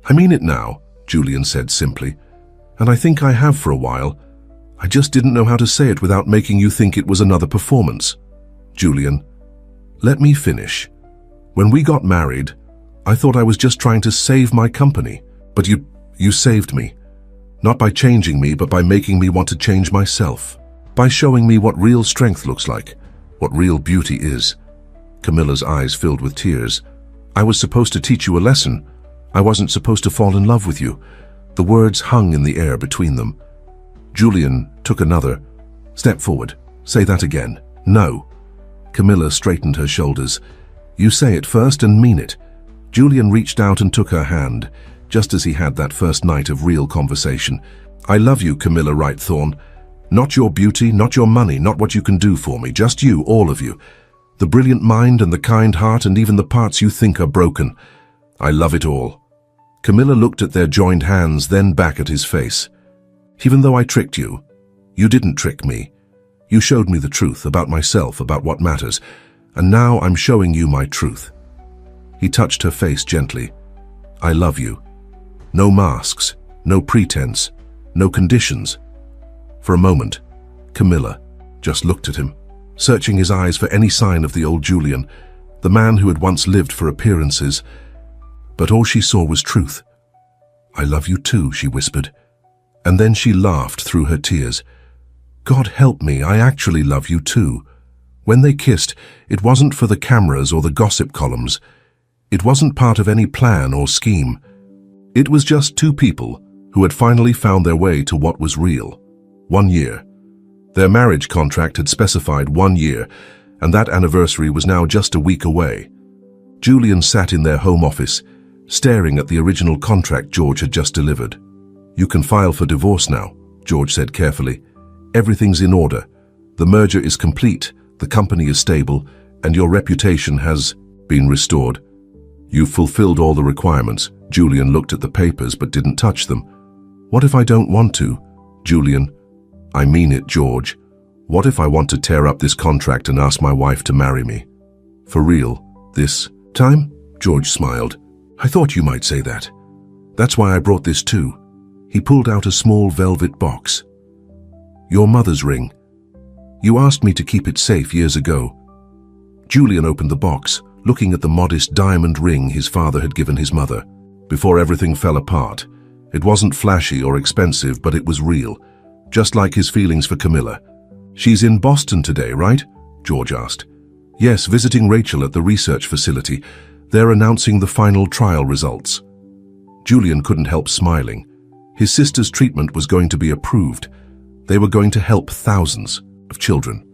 I mean it now, Julian said simply. And I think I have for a while. I just didn't know how to say it without making you think it was another performance. Julian, let me finish. When we got married, I thought I was just trying to save my company. But you saved me. Not by changing me, but by making me want to change myself. By showing me what real strength looks like, what real beauty is. Camilla's eyes filled with tears. I was supposed to teach you a lesson. I wasn't supposed to fall in love with you. The words hung in the air between them. Julian took another step forward. Say that again. No. Camilla straightened her shoulders. You say it first and mean it. Julian reached out and took her hand, just as he had that first night of real conversation. I love you, Camilla Wright Thorne. Not your beauty, not your money, not what you can do for me, just you, all of you. The brilliant mind and the kind heart and even the parts you think are broken. I love it all. Camilla looked at their joined hands, then back at his face. Even though I tricked you, you didn't trick me. You showed me the truth about myself, about what matters, and now I'm showing you my truth. He touched her face gently. I love you. No masks, no pretense, no conditions. For a moment, Camilla just looked at him, searching his eyes for any sign of the old Julian, the man who had once lived for appearances. But all she saw was truth. I love you too, she whispered. And then she laughed through her tears. God help me, I actually love you too. When they kissed, it wasn't for the cameras or the gossip columns. It wasn't part of any plan or scheme. It was just two people who had finally found their way to what was real. 1 year. Their marriage contract had specified 1 year, and that anniversary was now just a week away. Julian sat in their home office, staring at the original contract George had just delivered. You can file for divorce now, George said carefully. Everything's in order. The merger is complete, the company is stable, and your reputation has been restored. You've fulfilled all the requirements. Julian looked at the papers but didn't touch them. What if I don't want to? Julian, I mean it, George. What if I want to tear up this contract and ask my wife to marry me? For real, this time? George smiled. I thought you might say that. That's why I brought this too. He pulled out a small velvet box. Your mother's ring. You asked me to keep it safe years ago. Julian opened the box, looking at the modest diamond ring his father had given his mother. Before everything fell apart, it wasn't flashy or expensive, but it was real, just like his feelings for Camilla. She's in Boston today, right? George asked. Yes, visiting Rachel at the research facility. They're announcing the final trial results. Julian couldn't help smiling. His sister's treatment was going to be approved. They were going to help thousands of children.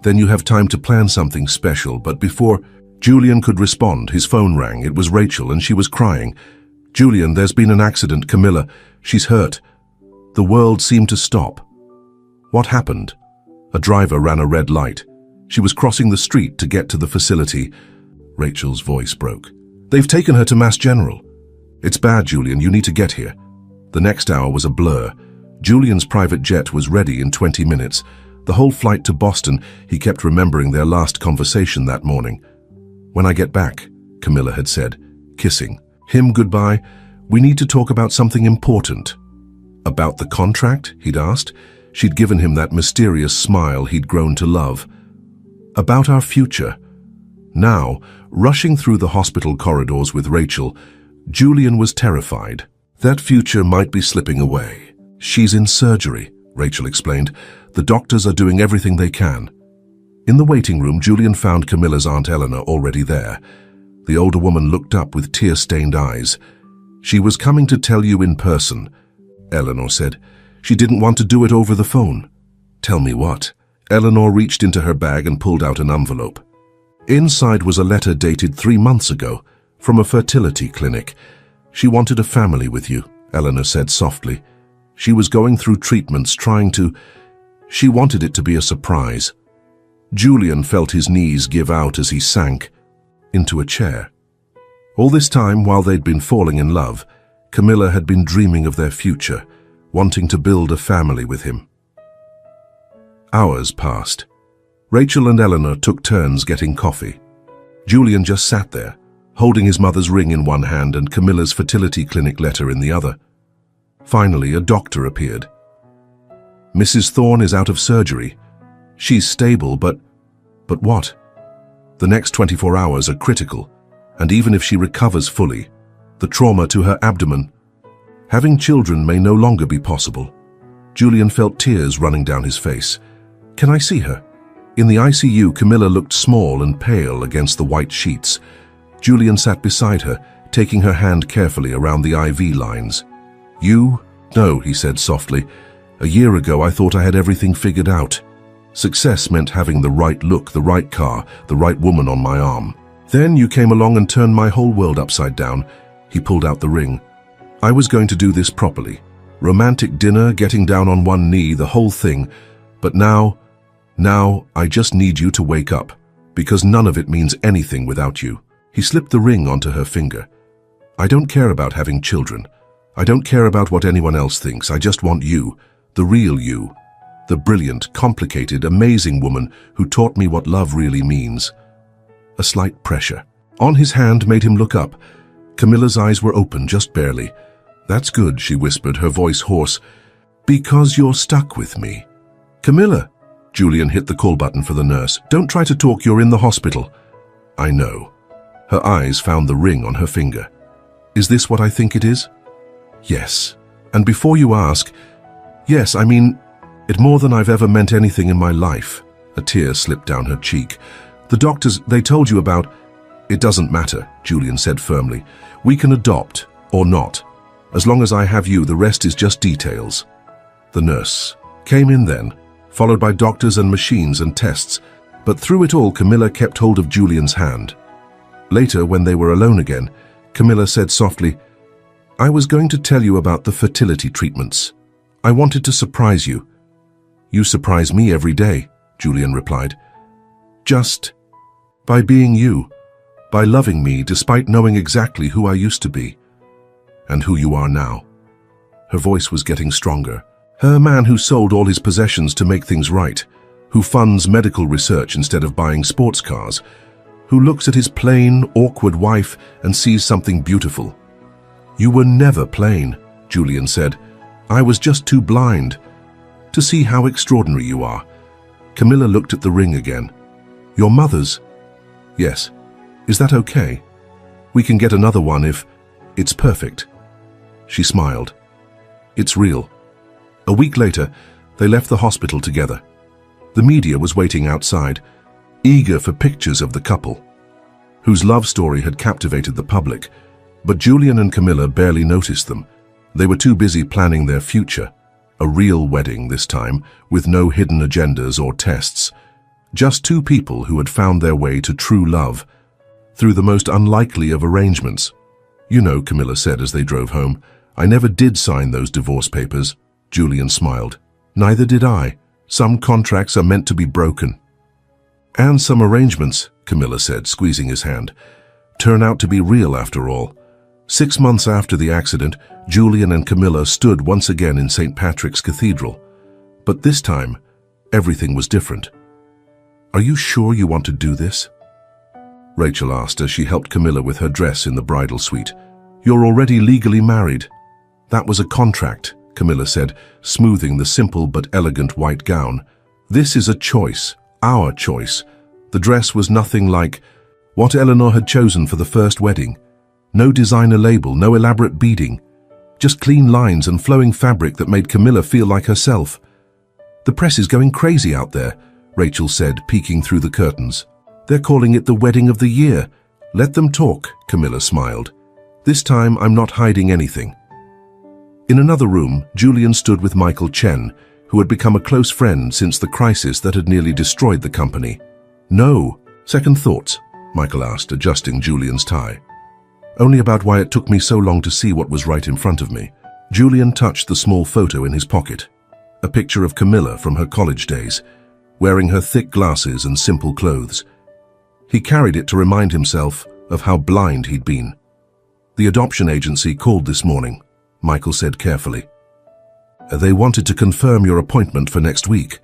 Then you have time to plan something special, but before Julian could respond, his phone rang. It was Rachel, and she was crying. Julian, there's been an accident. Camilla, she's hurt. The world seemed to stop. What happened? A driver ran a red light. She was crossing the street to get to the facility. Rachel's voice broke. They've taken her to Mass General. It's bad, Julian. You need to get here. The next hour was a blur. Julian's private jet was ready in 20 minutes. The whole flight to Boston, he kept remembering their last conversation that morning. When I get back, Camilla had said, kissing him goodbye, we need to talk about something important. About the contract, he'd asked. She'd given him that mysterious smile he'd grown to love. About our future. Now, rushing through the hospital corridors with Rachel, Julian was terrified. That future might be slipping away. She's in surgery, Rachel explained. The doctors are doing everything they can. In the waiting room, Julian found Camilla's Aunt Eleanor already there. The older woman looked up with tear-stained eyes. She was coming to tell you in person, Eleanor said. She didn't want to do it over the phone. Tell me what? Eleanor reached into her bag and pulled out an envelope. Inside was a letter dated 3 months ago, from a fertility clinic. She wanted a family with you, Eleanor said softly. She was going through treatments, She wanted it to be a surprise. Julian felt his knees give out as he sank into a chair. All this time, while they'd been falling in love, Camilla had been dreaming of their future, wanting to build a family with him. Hours passed. Rachel and Eleanor took turns getting coffee. Julian just sat there, holding his mother's ring in one hand and Camilla's fertility clinic letter in the other. Finally, a doctor appeared. Mrs. Thorne is out of surgery. She's stable, but what? The next 24 hours are critical, and even if she recovers fully, the trauma to her abdomen, having children may no longer be possible. Julian felt tears running down his face. Can I see her? In the ICU, Camilla looked small and pale against the white sheets. Julian sat beside her, taking her hand carefully around the IV lines. You? No, he said softly. A year ago, I thought I had everything figured out. Success meant having the right look, the right car, the right woman on my arm. Then you came along and turned my whole world upside down. He pulled out the ring. I was going to do this properly. Romantic dinner, getting down on one knee, the whole thing. But now I just need you to wake up, because none of it means anything without you. He slipped the ring onto her finger. I don't care about having children. I don't care about what anyone else thinks. I just want you, the real you, the brilliant, complicated, amazing woman who taught me what love really means. A slight pressure on his hand made him look up. Camilla's eyes were open, just barely. That's good, she whispered, her voice hoarse. Because you're stuck with me. Camilla! Julian hit the call button for the nurse. Don't try to talk, you're in the hospital. I know. Her eyes found the ring on her finger. Is this what I think it is? Yes. And before you ask, yes, I mean, it more than I've ever meant anything in my life. A tear slipped down her cheek. The doctors, they told you about... It doesn't matter, Julian said firmly. We can adopt, or not. As long as I have you, the rest is just details. The nurse came in then, followed by doctors and machines and tests, but through it all, Camilla kept hold of Julian's hand. Later, when they were alone again, Camilla said softly, I was going to tell you about the fertility treatments. I wanted to surprise you. You surprise me every day, Julian replied. Just by being you, by loving me despite knowing exactly who I used to be, and who you are now. Her voice was getting stronger. Her man who sold all his possessions to make things right, who funds medical research instead of buying sports cars, who looks at his plain, awkward wife and sees something beautiful. You were never plain, Julian said. I was just too blind. to see how extraordinary you are." Camilla looked at the ring again. "Your mother's?" "Yes. Is that okay? We can get another one if it's perfect." She smiled. "It's real." A week later, they left the hospital together. The media was waiting outside, eager for pictures of the couple, whose love story had captivated the public. But Julian and Camilla barely noticed them. They were too busy planning their future. A real wedding this time, with no hidden agendas or tests. Just two people who had found their way to true love through the most unlikely of arrangements. "You know," Camilla said as they drove home, "I never did sign those divorce papers." Julian smiled. "Neither did I. Some contracts are meant to be broken." "And some arrangements," Camilla said, squeezing his hand, "turn out to be real after all." 6 months after the accident, Julian and Camilla stood once again in St. Patrick's Cathedral. But this time, everything was different. "Are you sure you want to do this?" Rachel asked as she helped Camilla with her dress in the bridal suite. "You're already legally married." "That was a contract," Camilla said, smoothing the simple but elegant white gown. "This is a choice, our choice." The dress was nothing like what Eleanor had chosen for the first wedding. No designer label, no elaborate beading. Just clean lines and flowing fabric that made Camilla feel like herself. "The press is going crazy out there," Rachel said, peeking through the curtains. "They're calling it the wedding of the year." "Let them talk," Camilla smiled. "This time I'm not hiding anything." In another room, Julian stood with Michael Chen, who had become a close friend since the crisis that had nearly destroyed the company. "No. Second thoughts?" Michael asked, adjusting Julian's tie. "Only about why it took me so long to see what was right in front of me." Julian touched the small photo in his pocket. A picture of Camilla from her college days, wearing her thick glasses and simple clothes. He carried it to remind himself of how blind he'd been. "The adoption agency called this morning," Michael said carefully. "They wanted to confirm your appointment for next week."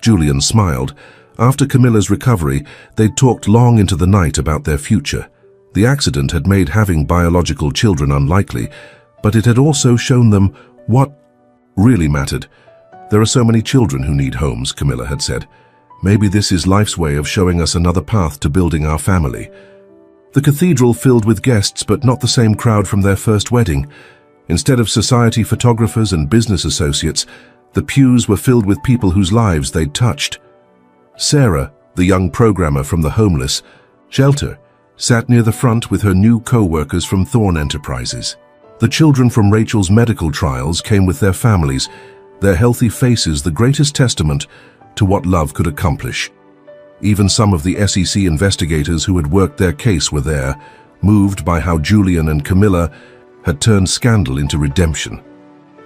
Julian smiled. After Camilla's recovery, they'd talked long into the night about their future. The accident had made having biological children unlikely, but it had also shown them what really mattered. "There are so many children who need homes," Camilla had said. "Maybe this is life's way of showing us another path to building our family." The cathedral filled with guests, but not the same crowd from their first wedding. Instead of society photographers and business associates, the pews were filled with people whose lives they'd touched. Sarah, the young programmer from the homeless shelter, sat near the front with her new co-workers from Thorn Enterprises. The children from Rachel's medical trials came with their families, their healthy faces the greatest testament to what love could accomplish. Even some of the SEC investigators who had worked their case were there, moved by how Julian and Camilla had turned scandal into redemption.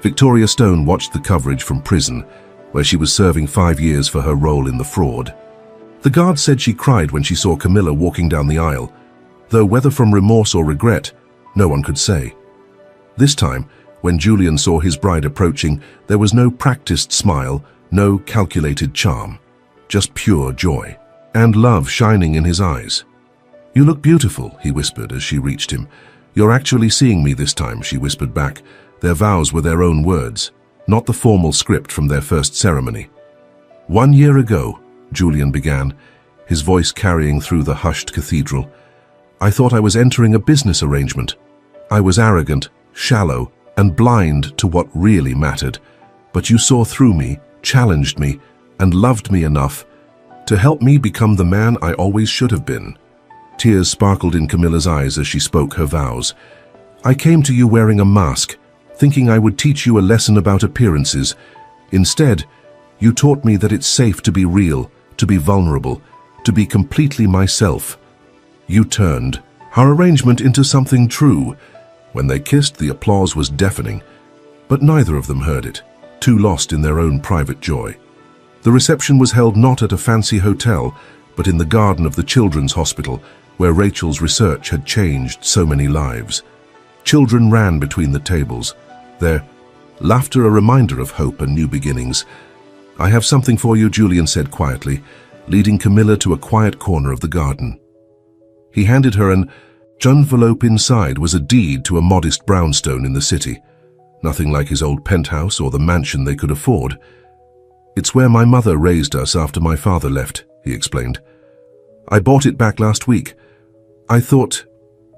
Victoria Stone watched the coverage from prison, where she was serving 5 years for her role in the fraud. The guard said she cried when she saw Camilla walking down the aisle, though whether from remorse or regret, no one could say. This time, when Julian saw his bride approaching, there was no practiced smile, no calculated charm, just pure joy, and love shining in his eyes. "You look beautiful," he whispered as she reached him. "You're actually seeing me this time," she whispered back. Their vows were their own words, not the formal script from their first ceremony. "1 year ago," Julian began, his voice carrying through the hushed cathedral, "I thought I was entering a business arrangement. I was arrogant, shallow, and blind to what really mattered. But you saw through me, challenged me, and loved me enough to help me become the man I always should have been." Tears sparkled in Camilla's eyes as she spoke her vows. "I came to you wearing a mask, thinking I would teach you a lesson about appearances. Instead, you taught me that it's safe to be real, to be vulnerable, to be completely myself. You turned our arrangement into something true." When they kissed, the applause was deafening, but neither of them heard it, too lost in their own private joy. The reception was held not at a fancy hotel, but in the garden of the Children's Hospital, where Rachel's research had changed so many lives. Children ran between the tables, their laughter a reminder of hope and new beginnings. "I have something for you," Julian said quietly, leading Camilla to a quiet corner of the garden. He handed her an envelope. Inside was a deed to a modest brownstone in the city, nothing like his old penthouse or the mansion they could afford. It's where my mother raised us after my father left, he explained. I bought it back last week. I thought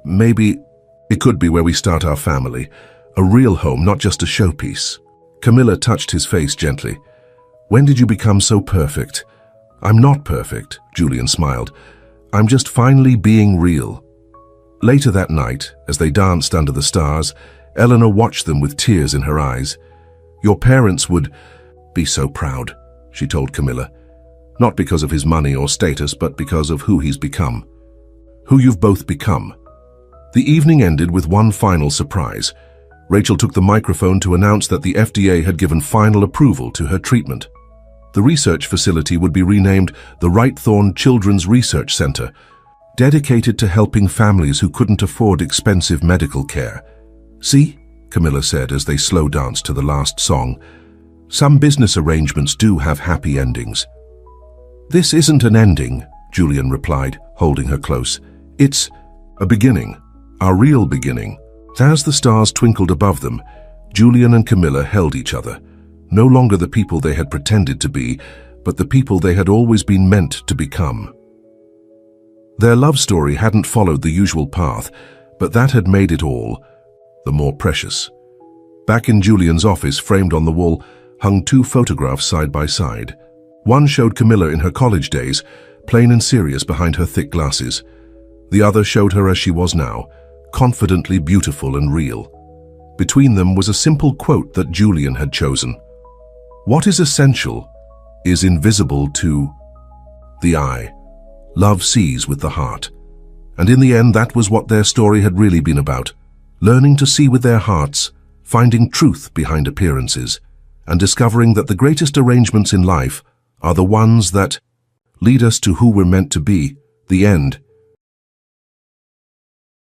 maybe it could be where we start our family, a real home, not just a showpiece. Camilla touched his face gently. When did you become so perfect? I'm not perfect, Julian smiled. I'm just finally being real. Later that night, as they danced under the stars, Eleanor watched them with tears in her eyes. Your parents would be so proud, she told Camilla. Not because of his money or status, but because of who he's become. Who you've both become. The evening ended with one final surprise. Rachel took the microphone to announce that the FDA had given final approval to her treatment. The research facility would be renamed the Wright-Thorne Children's Research Center, dedicated to helping families who couldn't afford expensive medical care. See, Camilla said as they slow danced to the last song, some business arrangements do have happy endings. This isn't an ending, Julian replied, holding her close. It's a beginning, our real beginning. As the stars twinkled above them, Julian and Camilla held each other, no longer the people they had pretended to be, but the people they had always been meant to become. Their love story hadn't followed the usual path, but that had made it all the more precious. Back in Julian's office, framed on the wall, hung two photographs side by side. One showed Camilla in her college days, plain and serious behind her thick glasses. The other showed her as she was now, confidently beautiful and real. Between them was a simple quote that Julian had chosen. What is essential is invisible to the eye. Love sees with the heart. And in the end, that was what their story had really been about. Learning to see with their hearts, finding truth behind appearances, and discovering that the greatest arrangements in life are the ones that lead us to who we're meant to be. The end